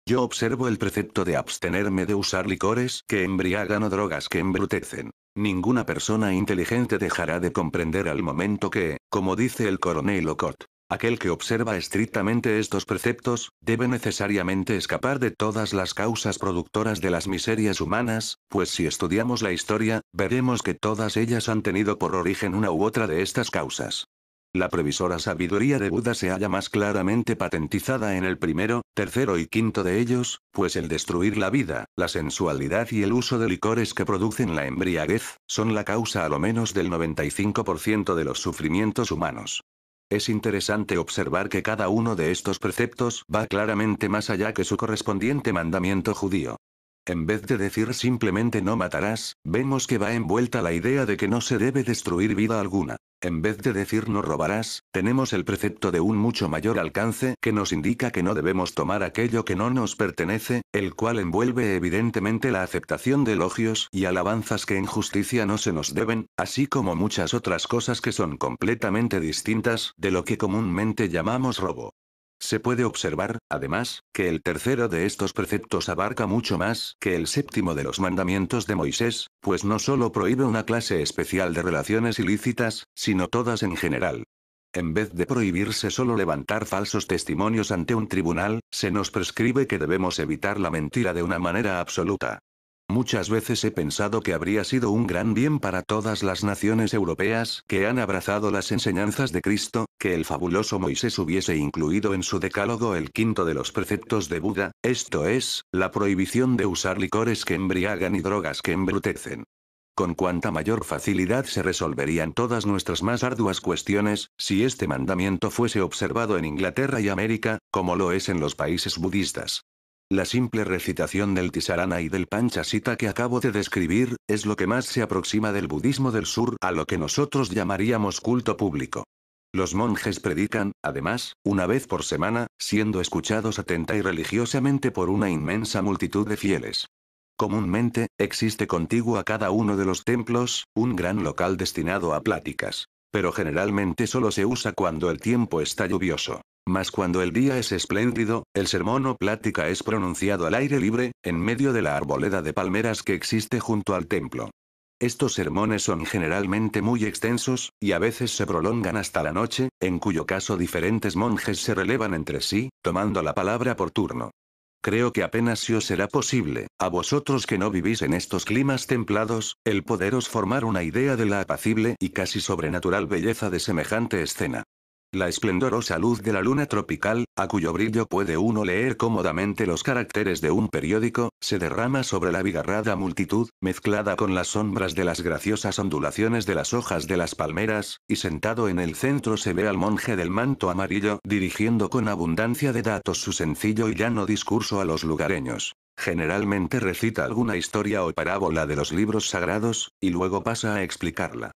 Yo observo el precepto de abstenerme de usar licores que embriagan o drogas que embrutecen. Ninguna persona inteligente dejará de comprender al momento que, como dice el coronel Ocott, aquel que observa estrictamente estos preceptos, debe necesariamente escapar de todas las causas productoras de las miserias humanas, pues si estudiamos la historia, veremos que todas ellas han tenido por origen una u otra de estas causas. La previsora sabiduría de Buda se halla más claramente patentizada en el primero, tercero y quinto de ellos, pues el destruir la vida, la sensualidad y el uso de licores que producen la embriaguez, son la causa a lo menos del 95% de los sufrimientos humanos. Es interesante observar que cada uno de estos preceptos va claramente más allá que su correspondiente mandamiento judío. En vez de decir simplemente no matarás, vemos que va envuelta la idea de que no se debe destruir vida alguna. En vez de decir no robarás, tenemos el precepto de un mucho mayor alcance que nos indica que no debemos tomar aquello que no nos pertenece, el cual envuelve evidentemente la aceptación de elogios y alabanzas que en justicia no se nos deben, así como muchas otras cosas que son completamente distintas de lo que comúnmente llamamos robo. Se puede observar, además, que el tercero de estos preceptos abarca mucho más que el séptimo de los mandamientos de Moisés, pues no solo prohíbe una clase especial de relaciones ilícitas, sino todas en general. En vez de prohibirse solo levantar falsos testimonios ante un tribunal, se nos prescribe que debemos evitar la mentira de una manera absoluta. Muchas veces he pensado que habría sido un gran bien para todas las naciones europeas que han abrazado las enseñanzas de Cristo, que el fabuloso Moisés hubiese incluido en su decálogo el quinto de los preceptos de Buda, esto es, la prohibición de usar licores que embriagan y drogas que embrutecen. Con cuánta mayor facilidad se resolverían todas nuestras más arduas cuestiones, si este mandamiento fuese observado en Inglaterra y América, como lo es en los países budistas. La simple recitación del Tisarana y del Panchasita que acabo de describir, es lo que más se aproxima del budismo del sur a lo que nosotros llamaríamos culto público. Los monjes predican, además, una vez por semana, siendo escuchados atenta y religiosamente por una inmensa multitud de fieles. Comúnmente, existe contiguo a cada uno de los templos, un gran local destinado a pláticas. Pero generalmente solo se usa cuando el tiempo está lluvioso. Mas cuando el día es espléndido, el sermón o plática es pronunciado al aire libre, en medio de la arboleda de palmeras que existe junto al templo. Estos sermones son generalmente muy extensos, y a veces se prolongan hasta la noche, en cuyo caso diferentes monjes se relevan entre sí, tomando la palabra por turno. Creo que apenas si os será posible, a vosotros que no vivís en estos climas templados, el poderos formar una idea de la apacible y casi sobrenatural belleza de semejante escena. La esplendorosa luz de la luna tropical, a cuyo brillo puede uno leer cómodamente los caracteres de un periódico, se derrama sobre la abigarrada multitud, mezclada con las sombras de las graciosas ondulaciones de las hojas de las palmeras, y sentado en el centro se ve al monje del manto amarillo dirigiendo con abundancia de datos su sencillo y llano discurso a los lugareños. Generalmente recita alguna historia o parábola de los libros sagrados, y luego pasa a explicarla.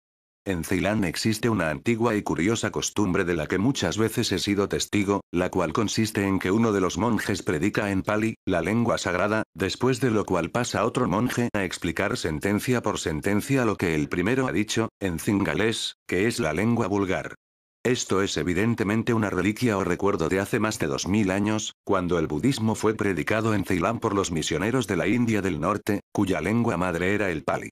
En Ceilán existe una antigua y curiosa costumbre de la que muchas veces he sido testigo, la cual consiste en que uno de los monjes predica en Pali, la lengua sagrada, después de lo cual pasa otro monje a explicar sentencia por sentencia lo que el primero ha dicho, en cingalés, que es la lengua vulgar. Esto es evidentemente una reliquia o recuerdo de hace más de 2000 años, cuando el budismo fue predicado en Ceilán por los misioneros de la India del Norte, cuya lengua madre era el Pali.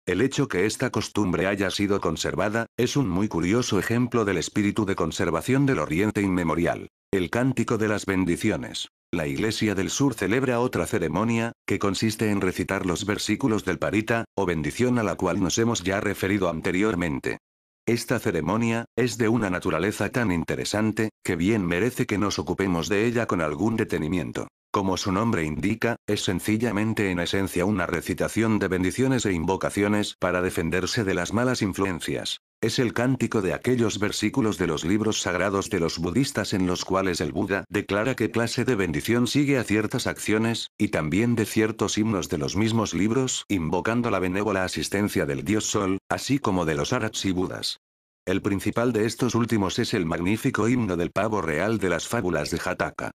El hecho que esta costumbre haya sido conservada, es un muy curioso ejemplo del espíritu de conservación del Oriente inmemorial. El cántico de las bendiciones. La Iglesia del Sur celebra otra ceremonia, que consiste en recitar los versículos del Parita, o bendición a la cual nos hemos ya referido anteriormente. Esta ceremonia, es de una naturaleza tan interesante, que bien merece que nos ocupemos de ella con algún detenimiento. Como su nombre indica, es sencillamente en esencia una recitación de bendiciones e invocaciones para defenderse de las malas influencias. Es el cántico de aquellos versículos de los libros sagrados de los budistas en los cuales el Buda declara qué clase de bendición sigue a ciertas acciones, y también de ciertos himnos de los mismos libros, invocando la benévola asistencia del dios Sol, así como de los Arhats y Budas. El principal de estos últimos es el magnífico himno del pavo real de las fábulas de Jataka.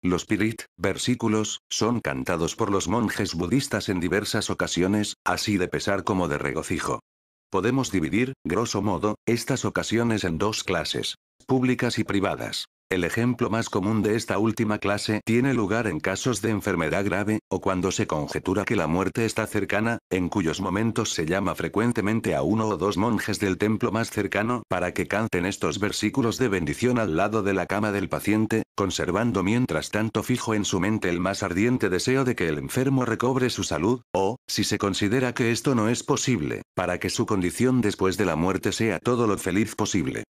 Los pirit, versículos, son cantados por los monjes budistas en diversas ocasiones, así de pesar como de regocijo. Podemos dividir, grosso modo, estas ocasiones en dos clases, públicas y privadas. El ejemplo más común de esta última clase tiene lugar en casos de enfermedad grave, o cuando se conjetura que la muerte está cercana, en cuyos momentos se llama frecuentemente a uno o dos monjes del templo más cercano para que canten estos versículos de bendición al lado de la cama del paciente, conservando mientras tanto fijo en su mente el más ardiente deseo de que el enfermo recobre su salud, o, si se considera que esto no es posible, para que su condición después de la muerte sea todo lo feliz posible.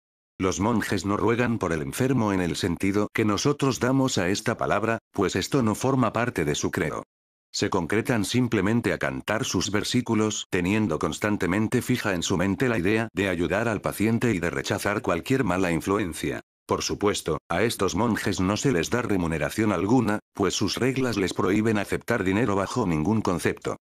Los monjes no ruegan por el enfermo en el sentido que nosotros damos a esta palabra, pues esto no forma parte de su credo. Se concretan simplemente a cantar sus versículos, teniendo constantemente fija en su mente la idea de ayudar al paciente y de rechazar cualquier mala influencia. Por supuesto, a estos monjes no se les da remuneración alguna, pues sus reglas les prohíben aceptar dinero bajo ningún concepto.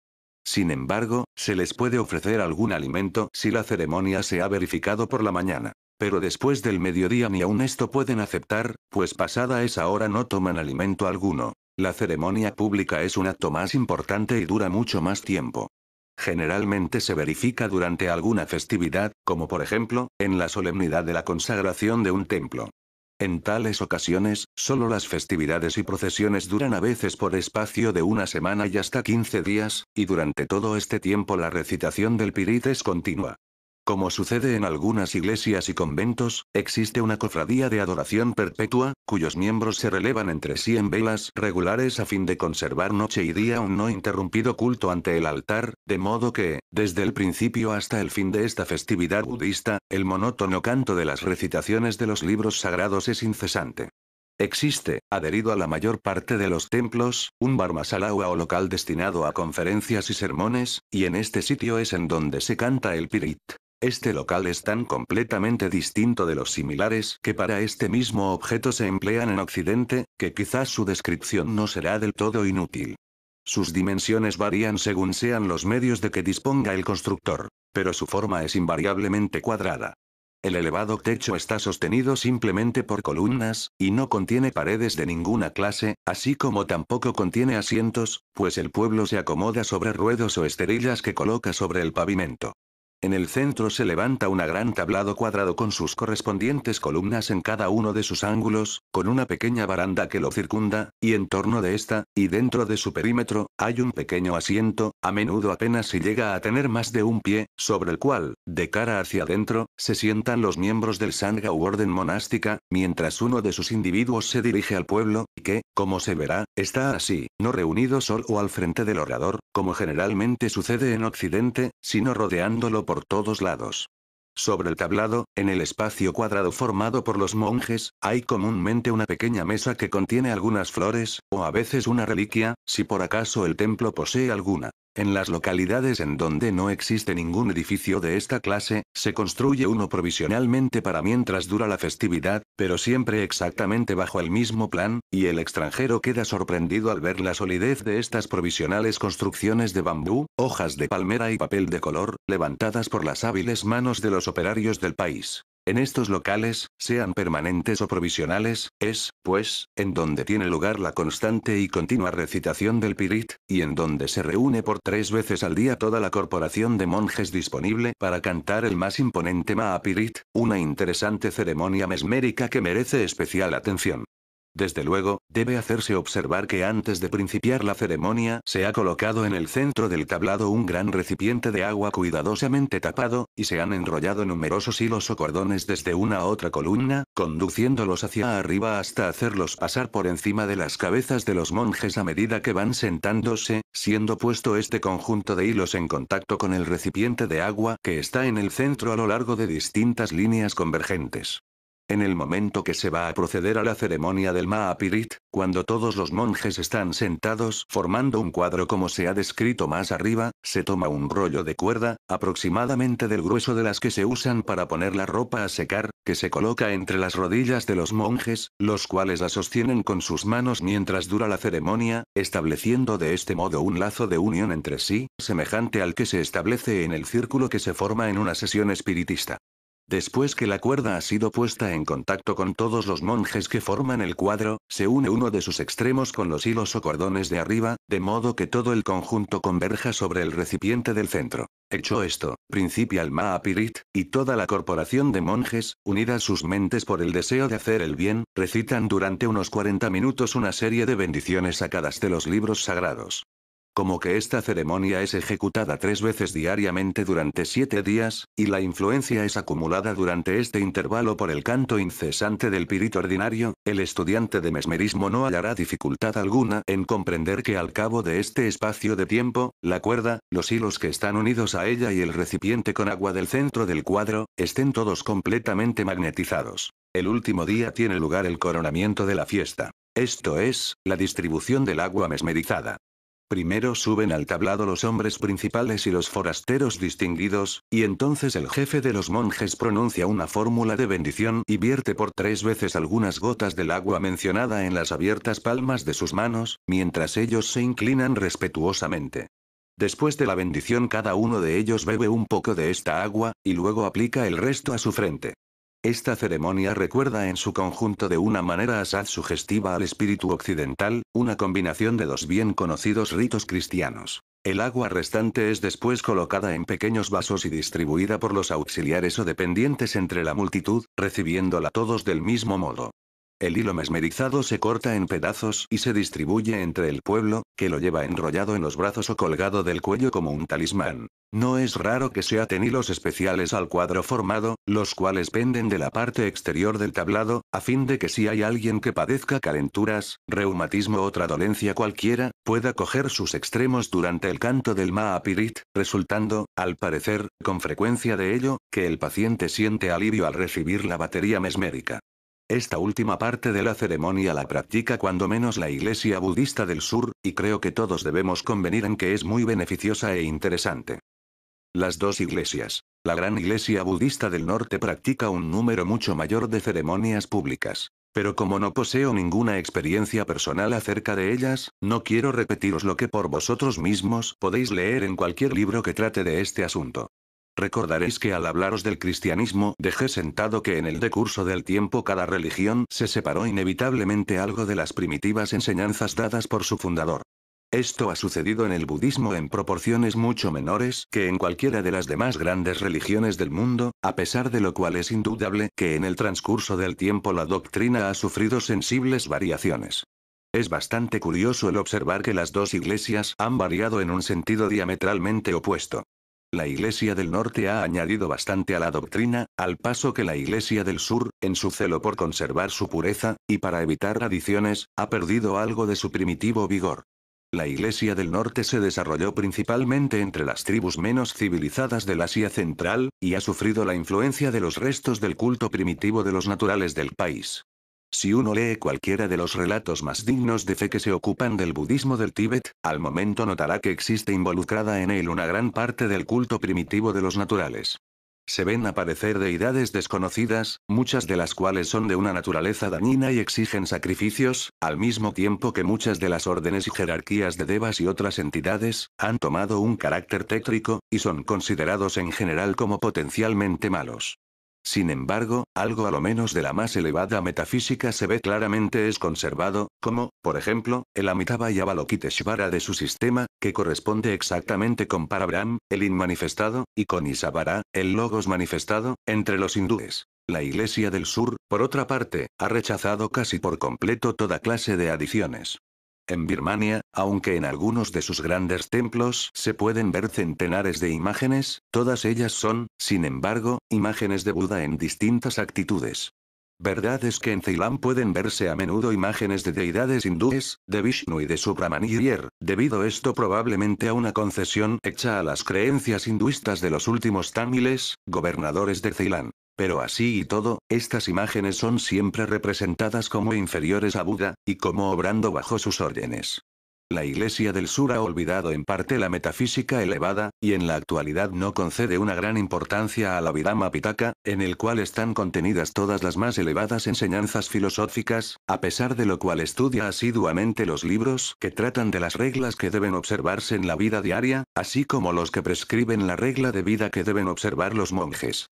Sin embargo, se les puede ofrecer algún alimento si la ceremonia se ha verificado por la mañana. Pero después del mediodía ni aun esto pueden aceptar, pues pasada esa hora no toman alimento alguno. La ceremonia pública es un acto más importante y dura mucho más tiempo. Generalmente se verifica durante alguna festividad, como por ejemplo, en la solemnidad de la consagración de un templo. En tales ocasiones, solo las festividades y procesiones duran a veces por espacio de una semana y hasta 15 días, y durante todo este tiempo la recitación del Pirit es continua. Como sucede en algunas iglesias y conventos, existe una cofradía de adoración perpetua, cuyos miembros se relevan entre sí en velas regulares a fin de conservar noche y día un no interrumpido culto ante el altar, de modo que, desde el principio hasta el fin de esta festividad budista, el monótono canto de las recitaciones de los libros sagrados es incesante. Existe, adherido a la mayor parte de los templos, un Dharmasala o local destinado a conferencias y sermones, y en este sitio es en donde se canta el Pirit. Este local es tan completamente distinto de los similares que para este mismo objeto se emplean en Occidente, que quizás su descripción no será del todo inútil. Sus dimensiones varían según sean los medios de que disponga el constructor, pero su forma es invariablemente cuadrada. El elevado techo está sostenido simplemente por columnas, y no contiene paredes de ninguna clase, así como tampoco contiene asientos, pues el pueblo se acomoda sobre ruedos o esterillas que coloca sobre el pavimento. En el centro se levanta un gran tablado cuadrado con sus correspondientes columnas en cada uno de sus ángulos, con una pequeña baranda que lo circunda, y en torno de esta, y dentro de su perímetro, hay un pequeño asiento, a menudo apenas si llega a tener más de un pie, sobre el cual, de cara hacia adentro, se sientan los miembros del sangha u orden monástica, mientras uno de sus individuos se dirige al pueblo, y que, como se verá, está así, no reunido solo al frente del orador, como generalmente sucede en Occidente, sino rodeándolo por todos lados. Sobre el tablado, en el espacio cuadrado formado por los monjes, hay comúnmente una pequeña mesa que contiene algunas flores, o a veces una reliquia, si por acaso el templo posee alguna. En las localidades en donde no existe ningún edificio de esta clase, se construye uno provisionalmente para mientras dura la festividad, pero siempre exactamente bajo el mismo plan, y el extranjero queda sorprendido al ver la solidez de estas provisionales construcciones de bambú, hojas de palmera y papel de color, levantadas por las hábiles manos de los operarios del país. En estos locales, sean permanentes o provisionales, es, pues, en donde tiene lugar la constante y continua recitación del Pirit, y en donde se reúne por 3 veces al día toda la corporación de monjes disponible para cantar el más imponente Mahapirit, una interesante ceremonia mesmérica que merece especial atención. Desde luego, debe hacerse observar que antes de principiar la ceremonia se ha colocado en el centro del tablado un gran recipiente de agua cuidadosamente tapado, y se han enrollado numerosos hilos o cordones desde una a otra columna, conduciéndolos hacia arriba hasta hacerlos pasar por encima de las cabezas de los monjes a medida que van sentándose, siendo puesto este conjunto de hilos en contacto con el recipiente de agua que está en el centro a lo largo de distintas líneas convergentes. En el momento que se va a proceder a la ceremonia del Mahapirit, cuando todos los monjes están sentados formando un cuadro como se ha descrito más arriba, se toma un rollo de cuerda, aproximadamente del grueso de las que se usan para poner la ropa a secar, que se coloca entre las rodillas de los monjes, los cuales la sostienen con sus manos mientras dura la ceremonia, estableciendo de este modo un lazo de unión entre sí, semejante al que se establece en el círculo que se forma en una sesión espiritista. Después que la cuerda ha sido puesta en contacto con todos los monjes que forman el cuadro, se une uno de sus extremos con los hilos o cordones de arriba, de modo que todo el conjunto converja sobre el recipiente del centro. Hecho esto, principia el Mahapirit, y toda la corporación de monjes, unidas sus mentes por el deseo de hacer el bien, recitan durante unos 40 minutos una serie de bendiciones sacadas de los libros sagrados. Como que esta ceremonia es ejecutada 3 veces diariamente durante 7 días, y la influencia es acumulada durante este intervalo por el canto incesante del Pirit ordinario, el estudiante de mesmerismo no hallará dificultad alguna en comprender que al cabo de este espacio de tiempo, la cuerda, los hilos que están unidos a ella y el recipiente con agua del centro del cuadro, estén todos completamente magnetizados. El último día tiene lugar el coronamiento de la fiesta. Esto es, la distribución del agua mesmerizada. Primero suben al tablado los hombres principales y los forasteros distinguidos, y entonces el jefe de los monjes pronuncia una fórmula de bendición y vierte por 3 veces algunas gotas del agua mencionada en las abiertas palmas de sus manos, mientras ellos se inclinan respetuosamente. Después de la bendición cada uno de ellos bebe un poco de esta agua, y luego aplica el resto a su frente. Esta ceremonia recuerda en su conjunto de una manera asaz sugestiva al espíritu occidental, una combinación de 2 bien conocidos ritos cristianos. El agua restante es después colocada en pequeños vasos y distribuida por los auxiliares o dependientes entre la multitud, recibiéndola todos del mismo modo. El hilo mesmerizado se corta en pedazos y se distribuye entre el pueblo, que lo lleva enrollado en los brazos o colgado del cuello como un talismán. No es raro que se aten hilos especiales al cuadro formado, los cuales penden de la parte exterior del tablado, a fin de que si hay alguien que padezca calenturas, reumatismo o otra dolencia cualquiera, pueda coger sus extremos durante el canto del Maapirit, resultando, al parecer, con frecuencia de ello, que el paciente siente alivio al recibir la batería mesmérica. Esta última parte de la ceremonia la practica cuando menos la Iglesia budista del sur, y creo que todos debemos convenir en que es muy beneficiosa e interesante. Las dos iglesias. La gran Iglesia budista del norte practica un número mucho mayor de ceremonias públicas. Pero como no poseo ninguna experiencia personal acerca de ellas, no quiero repetiros lo que por vosotros mismos podéis leer en cualquier libro que trate de este asunto. Recordaréis que al hablaros del cristianismo dejé sentado que en el decurso del tiempo cada religión se separó inevitablemente algo de las primitivas enseñanzas dadas por su fundador. Esto ha sucedido en el budismo en proporciones mucho menores que en cualquiera de las demás grandes religiones del mundo, a pesar de lo cual es indudable que en el transcurso del tiempo la doctrina ha sufrido sensibles variaciones. Es bastante curioso el observar que las dos iglesias han variado en un sentido diametralmente opuesto. La Iglesia del Norte ha añadido bastante a la doctrina, al paso que la Iglesia del Sur, en su celo por conservar su pureza, y para evitar adiciones, ha perdido algo de su primitivo vigor. La Iglesia del Norte se desarrolló principalmente entre las tribus menos civilizadas del Asia Central, y ha sufrido la influencia de los restos del culto primitivo de los naturales del país. Si uno lee cualquiera de los relatos más dignos de fe que se ocupan del budismo del Tíbet, al momento notará que existe involucrada en él una gran parte del culto primitivo de los naturales. Se ven aparecer deidades desconocidas, muchas de las cuales son de una naturaleza dañina y exigen sacrificios, al mismo tiempo que muchas de las órdenes y jerarquías de devas y otras entidades, han tomado un carácter tétrico, y son considerados en general como potencialmente malos. Sin embargo, algo a lo menos de la más elevada metafísica se ve claramente es conservado, como, por ejemplo, el Amitabha y Avalokiteshvara de su sistema, que corresponde exactamente con Parabrahm, el inmanifestado, y con Isavara, el logos manifestado, entre los hindúes. La Iglesia del Sur, por otra parte, ha rechazado casi por completo toda clase de adiciones. En Birmania, aunque en algunos de sus grandes templos se pueden ver centenares de imágenes, todas ellas son, sin embargo, imágenes de Buda en distintas actitudes. Verdad es que en Ceilán pueden verse a menudo imágenes de deidades hindúes, de Vishnu y de Subramaniar, debido esto probablemente a una concesión hecha a las creencias hinduistas de los últimos támiles, gobernadores de Ceilán. Pero así y todo, estas imágenes son siempre representadas como inferiores a Buda, y como obrando bajo sus órdenes. La Iglesia del Sur ha olvidado en parte la metafísica elevada, y en la actualidad no concede una gran importancia al Abhidhamma Pitaka, en el cual están contenidas todas las más elevadas enseñanzas filosóficas, a pesar de lo cual estudia asiduamente los libros que tratan de las reglas que deben observarse en la vida diaria, así como los que prescriben la regla de vida que deben observar los monjes.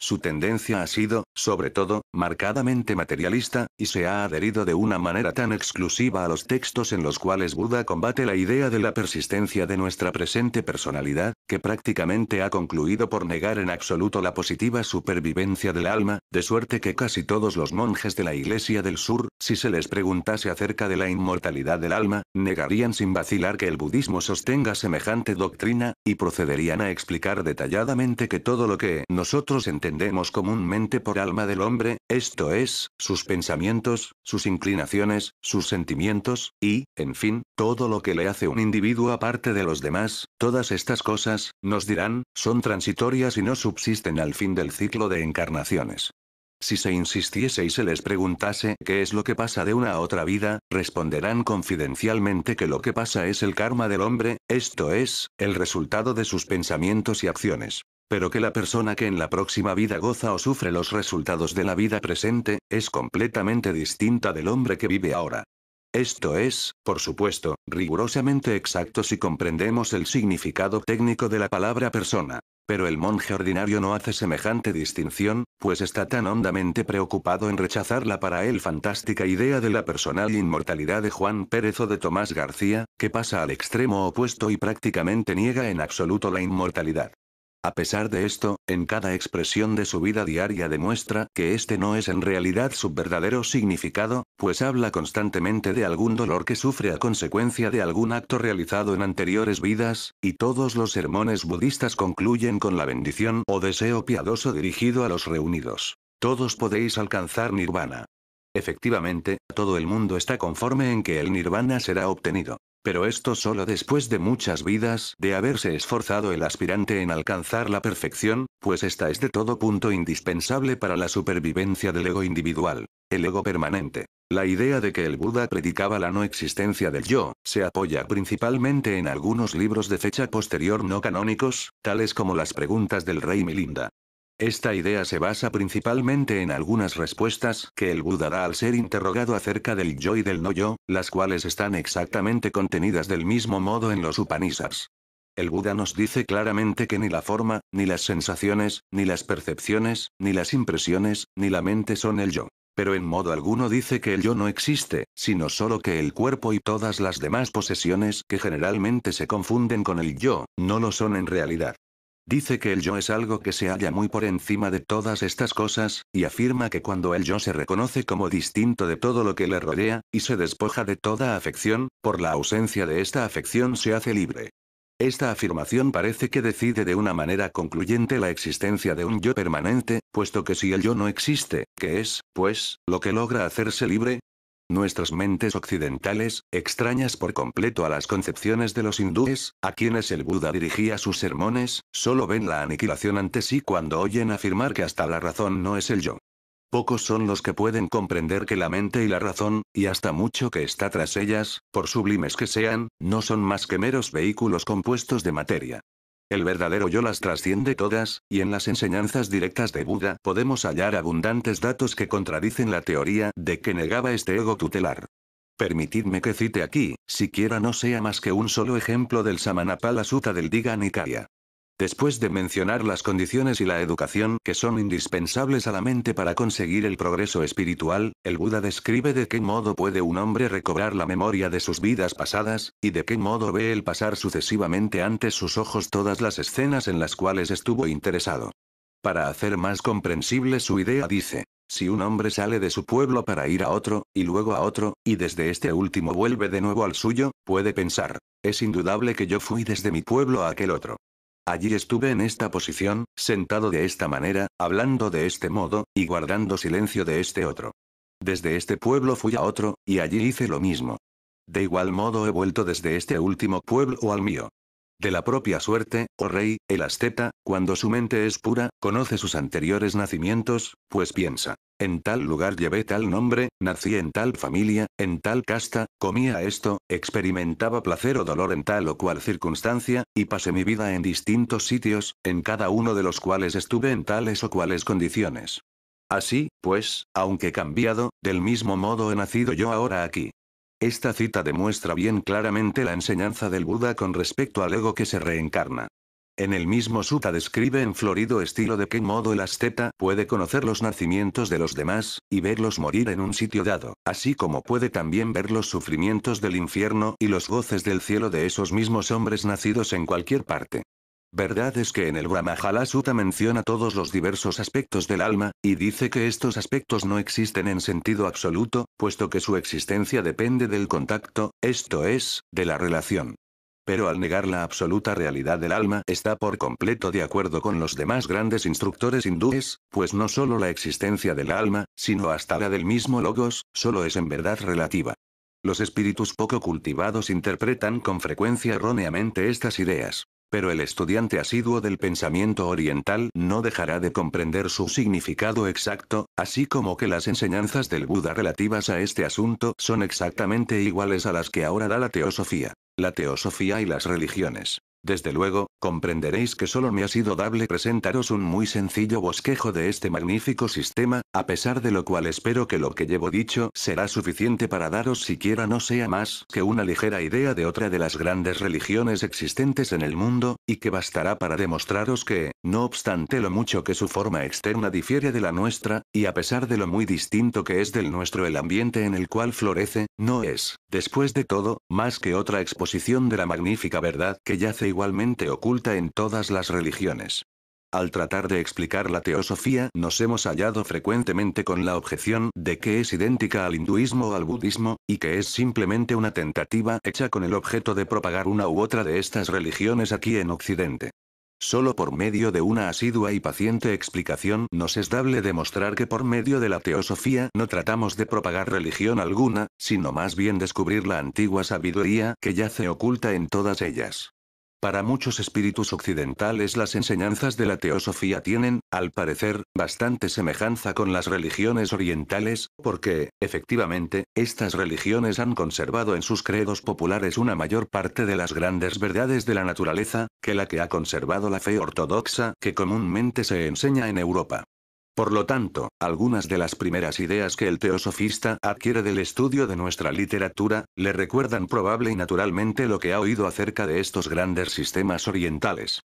Su tendencia ha sido, sobre todo, marcadamente materialista, y se ha adherido de una manera tan exclusiva a los textos en los cuales Buda combate la idea de la persistencia de nuestra presente personalidad, que prácticamente ha concluido por negar en absoluto la positiva supervivencia del alma, de suerte que casi todos los monjes de la Iglesia del Sur, si se les preguntase acerca de la inmortalidad del alma, negarían sin vacilar que el budismo sostenga semejante doctrina, y procederían a explicar detalladamente que todo lo que nosotros entendemos comúnmente por alma del hombre, esto es, sus pensamientos, sus inclinaciones, sus sentimientos, y, en fin, todo lo que le hace un individuo aparte de los demás, todas estas cosas, nos dirán, son transitorias y no subsisten al fin del ciclo de encarnaciones. Si se insistiese y se les preguntase qué es lo que pasa de una a otra vida, responderán confidencialmente que lo que pasa es el karma del hombre, esto es, el resultado de sus pensamientos y acciones. Pero que la persona que en la próxima vida goza o sufre los resultados de la vida presente, es completamente distinta del hombre que vive ahora. Esto es, por supuesto, rigurosamente exacto si comprendemos el significado técnico de la palabra persona. Pero el monje ordinario no hace semejante distinción, pues está tan hondamente preocupado en rechazar la para él fantástica idea de la personal inmortalidad de Juan Pérez o de Tomás García, que pasa al extremo opuesto y prácticamente niega en absoluto la inmortalidad. A pesar de esto, en cada expresión de su vida diaria demuestra que este no es en realidad su verdadero significado, pues habla constantemente de algún dolor que sufre a consecuencia de algún acto realizado en anteriores vidas, y todos los sermones budistas concluyen con la bendición o deseo piadoso dirigido a los reunidos. Todos podéis alcanzar nirvana. Efectivamente, todo el mundo está conforme en que el nirvana será obtenido. Pero esto solo después de muchas vidas de haberse esforzado el aspirante en alcanzar la perfección, pues esta es de todo punto indispensable para la supervivencia del ego individual, el ego permanente. La idea de que el Buda predicaba la no existencia del yo, se apoya principalmente en algunos libros de fecha posterior no canónicos, tales como las preguntas del rey Milinda. Esta idea se basa principalmente en algunas respuestas que el Buda da al ser interrogado acerca del yo y del no yo, las cuales están exactamente contenidas del mismo modo en los Upanishads. El Buda nos dice claramente que ni la forma, ni las sensaciones, ni las percepciones, ni las impresiones, ni la mente son el yo. Pero en modo alguno dice que el yo no existe, sino solo que el cuerpo y todas las demás posesiones que generalmente se confunden con el yo, no lo son en realidad. Dice que el yo es algo que se halla muy por encima de todas estas cosas, y afirma que cuando el yo se reconoce como distinto de todo lo que le rodea, y se despoja de toda afección, por la ausencia de esta afección se hace libre. Esta afirmación parece que decide de una manera concluyente la existencia de un yo permanente, puesto que si el yo no existe, ¿qué es, pues, lo que logra hacerse libre? Nuestras mentes occidentales, extrañas por completo a las concepciones de los hindúes, a quienes el Buda dirigía sus sermones, solo ven la aniquilación ante sí cuando oyen afirmar que hasta la razón no es el yo. Pocos son los que pueden comprender que la mente y la razón, y hasta mucho que está tras ellas, por sublimes que sean, no son más que meros vehículos compuestos de materia. El verdadero yo las trasciende todas, y en las enseñanzas directas de Buda podemos hallar abundantes datos que contradicen la teoría de que negaba este ego tutelar. Permitidme que cite aquí, siquiera no sea más que un solo ejemplo del Samanapala Sutta del Digha Nikaya. Después de mencionar las condiciones y la educación que son indispensables a la mente para conseguir el progreso espiritual, el Buda describe de qué modo puede un hombre recobrar la memoria de sus vidas pasadas, y de qué modo ve él pasar sucesivamente ante sus ojos todas las escenas en las cuales estuvo interesado. Para hacer más comprensible su idea dice, si un hombre sale de su pueblo para ir a otro, y luego a otro, y desde este último vuelve de nuevo al suyo, puede pensar, es indudable que yo fui desde mi pueblo a aquel otro. Allí estuve en esta posición, sentado de esta manera, hablando de este modo, y guardando silencio de este otro. Desde este pueblo fui a otro, y allí hice lo mismo. De igual modo he vuelto desde este último pueblo al mío. De la propia suerte, oh rey, el asceta, cuando su mente es pura, conoce sus anteriores nacimientos, pues piensa, en tal lugar llevé tal nombre, nací en tal familia, en tal casta, comía esto, experimentaba placer o dolor en tal o cual circunstancia, y pasé mi vida en distintos sitios, en cada uno de los cuales estuve en tales o cuales condiciones. Así, pues, aunque cambiado, del mismo modo he nacido yo ahora aquí. Esta cita demuestra bien claramente la enseñanza del Buda con respecto al ego que se reencarna. En el mismo sutta describe en florido estilo de qué modo el asceta puede conocer los nacimientos de los demás, y verlos morir en un sitio dado, así como puede también ver los sufrimientos del infierno y los goces del cielo de esos mismos hombres nacidos en cualquier parte. Verdad es que en el Brahmajala Sutta menciona todos los diversos aspectos del alma, y dice que estos aspectos no existen en sentido absoluto, puesto que su existencia depende del contacto, esto es, de la relación. Pero al negar la absoluta realidad del alma está por completo de acuerdo con los demás grandes instructores hindúes, pues no solo la existencia del alma, sino hasta la del mismo logos, solo es en verdad relativa. Los espíritus poco cultivados interpretan con frecuencia erróneamente estas ideas. Pero el estudiante asiduo del pensamiento oriental no dejará de comprender su significado exacto, así como que las enseñanzas del Buda relativas a este asunto son exactamente iguales a las que ahora da la teosofía. La teosofía y las religiones. Desde luego, comprenderéis que solo me ha sido dable presentaros un muy sencillo bosquejo de este magnífico sistema, a pesar de lo cual espero que lo que llevo dicho será suficiente para daros siquiera no sea más que una ligera idea de otra de las grandes religiones existentes en el mundo, y que bastará para demostraros que, no obstante lo mucho que su forma externa difiere de la nuestra, y a pesar de lo muy distinto que es del nuestro el ambiente en el cual florece, no es, después de todo, más que otra exposición de la magnífica verdad que yace igualmente oculta en todas las religiones. Al tratar de explicar la teosofía nos hemos hallado frecuentemente con la objeción de que es idéntica al hinduismo o al budismo, y que es simplemente una tentativa hecha con el objeto de propagar una u otra de estas religiones aquí en Occidente. Solo por medio de una asidua y paciente explicación nos es dable demostrar que por medio de la teosofía no tratamos de propagar religión alguna, sino más bien descubrir la antigua sabiduría que yace oculta en todas ellas. Para muchos espíritus occidentales las enseñanzas de la teosofía tienen, al parecer, bastante semejanza con las religiones orientales, porque, efectivamente, estas religiones han conservado en sus credos populares una mayor parte de las grandes verdades de la naturaleza, que la que ha conservado la fe ortodoxa que comúnmente se enseña en Europa. Por lo tanto, algunas de las primeras ideas que el teosofista adquiere del estudio de nuestra literatura, le recuerdan probable y naturalmente lo que ha oído acerca de estos grandes sistemas orientales.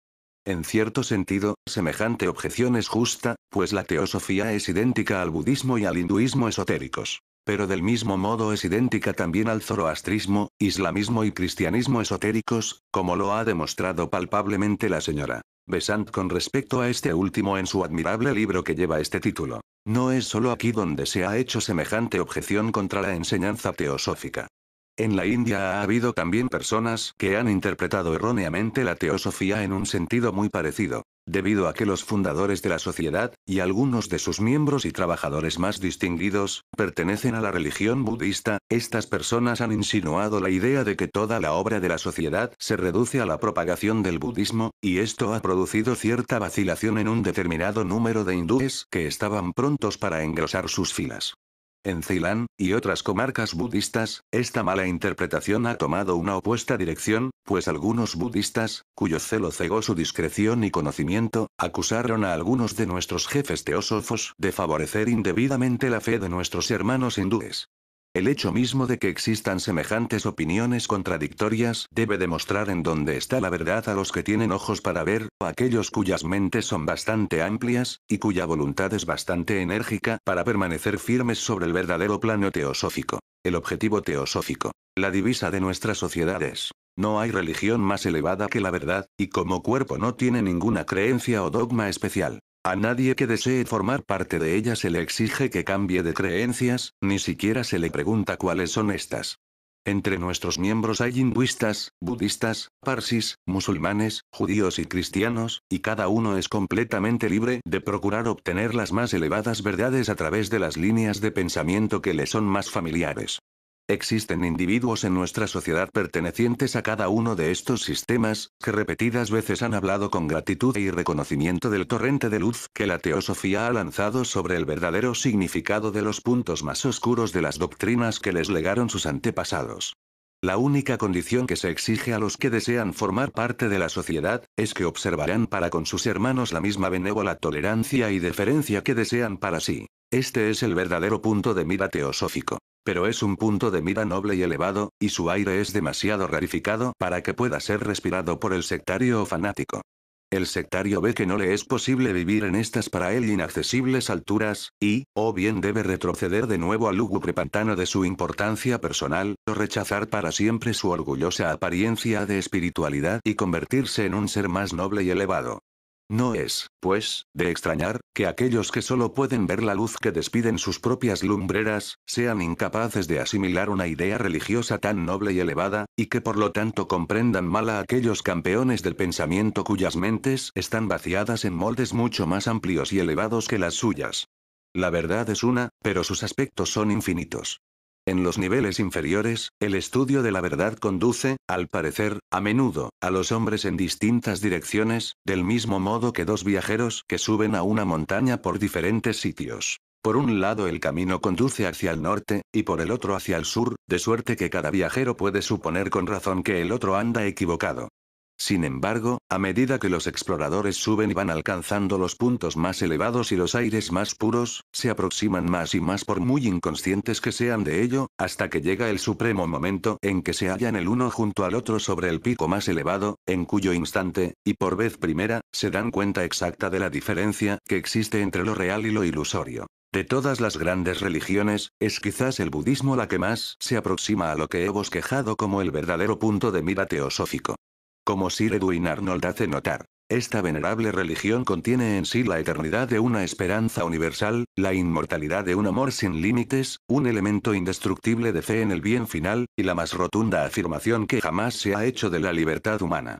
En cierto sentido, semejante objeción es justa, pues la teosofía es idéntica al budismo y al hinduismo esotéricos. Pero del mismo modo es idéntica también al zoroastrismo, islamismo y cristianismo esotéricos, como lo ha demostrado palpablemente la señora Besant con respecto a este último en su admirable libro que lleva este título. No es solo aquí donde se ha hecho semejante objeción contra la enseñanza teosófica. En la India ha habido también personas que han interpretado erróneamente la teosofía en un sentido muy parecido. Debido a que los fundadores de la sociedad, y algunos de sus miembros y trabajadores más distinguidos, pertenecen a la religión budista, estas personas han insinuado la idea de que toda la obra de la sociedad se reduce a la propagación del budismo, y esto ha producido cierta vacilación en un determinado número de hindúes que estaban prontos para engrosar sus filas. En Ceilán, y otras comarcas budistas, esta mala interpretación ha tomado una opuesta dirección, pues algunos budistas, cuyo celo cegó su discreción y conocimiento, acusaron a algunos de nuestros jefes teósofos de favorecer indebidamente la fe de nuestros hermanos hindúes. El hecho mismo de que existan semejantes opiniones contradictorias debe demostrar en dónde está la verdad a los que tienen ojos para ver, o a aquellos cuyas mentes son bastante amplias, y cuya voluntad es bastante enérgica para permanecer firmes sobre el verdadero plano teosófico. El objetivo teosófico. La divisa de nuestra sociedad es: no hay religión más elevada que la verdad, y como cuerpo no tiene ninguna creencia o dogma especial. A nadie que desee formar parte de ella se le exige que cambie de creencias, ni siquiera se le pregunta cuáles son estas. Entre nuestros miembros hay hinduistas, budistas, parsis, musulmanes, judíos y cristianos, y cada uno es completamente libre de procurar obtener las más elevadas verdades a través de las líneas de pensamiento que le son más familiares. Existen individuos en nuestra sociedad pertenecientes a cada uno de estos sistemas, que repetidas veces han hablado con gratitud y reconocimiento del torrente de luz que la teosofía ha lanzado sobre el verdadero significado de los puntos más oscuros de las doctrinas que les legaron sus antepasados. La única condición que se exige a los que desean formar parte de la sociedad, es que observarán para con sus hermanos la misma benévola tolerancia y deferencia que desean para sí. Este es el verdadero punto de mira teosófico. Pero es un punto de mira noble y elevado, y su aire es demasiado rarificado para que pueda ser respirado por el sectario o fanático. El sectario ve que no le es posible vivir en estas para él inaccesibles alturas, y, o bien debe retroceder de nuevo al lúgubre pantano de su importancia personal, o rechazar para siempre su orgullosa apariencia de espiritualidad y convertirse en un ser más noble y elevado. No es, pues, de extrañar, que aquellos que solo pueden ver la luz que despiden sus propias lumbreras, sean incapaces de asimilar una idea religiosa tan noble y elevada, y que por lo tanto comprendan mal a aquellos campeones del pensamiento cuyas mentes están vaciadas en moldes mucho más amplios y elevados que las suyas. La verdad es una, pero sus aspectos son infinitos. En los niveles inferiores, el estudio de la verdad conduce, al parecer, a menudo, a los hombres en distintas direcciones, del mismo modo que dos viajeros que suben a una montaña por diferentes sitios. Por un lado el camino conduce hacia el norte, y por el otro hacia el sur, de suerte que cada viajero puede suponer con razón que el otro anda equivocado. Sin embargo, a medida que los exploradores suben y van alcanzando los puntos más elevados y los aires más puros, se aproximan más y más por muy inconscientes que sean de ello, hasta que llega el supremo momento en que se hallan el uno junto al otro sobre el pico más elevado, en cuyo instante, y por vez primera, se dan cuenta exacta de la diferencia que existe entre lo real y lo ilusorio. De todas las grandes religiones, es quizás el budismo la que más se aproxima a lo que he bosquejado como el verdadero punto de mira teosófico. Como Sir Edwin Arnold hace notar, Esta venerable religión contiene en sí la eternidad de una esperanza universal, la inmortalidad de un amor sin límites, un elemento indestructible de fe en el bien final, y la más rotunda afirmación que jamás se ha hecho de la libertad humana.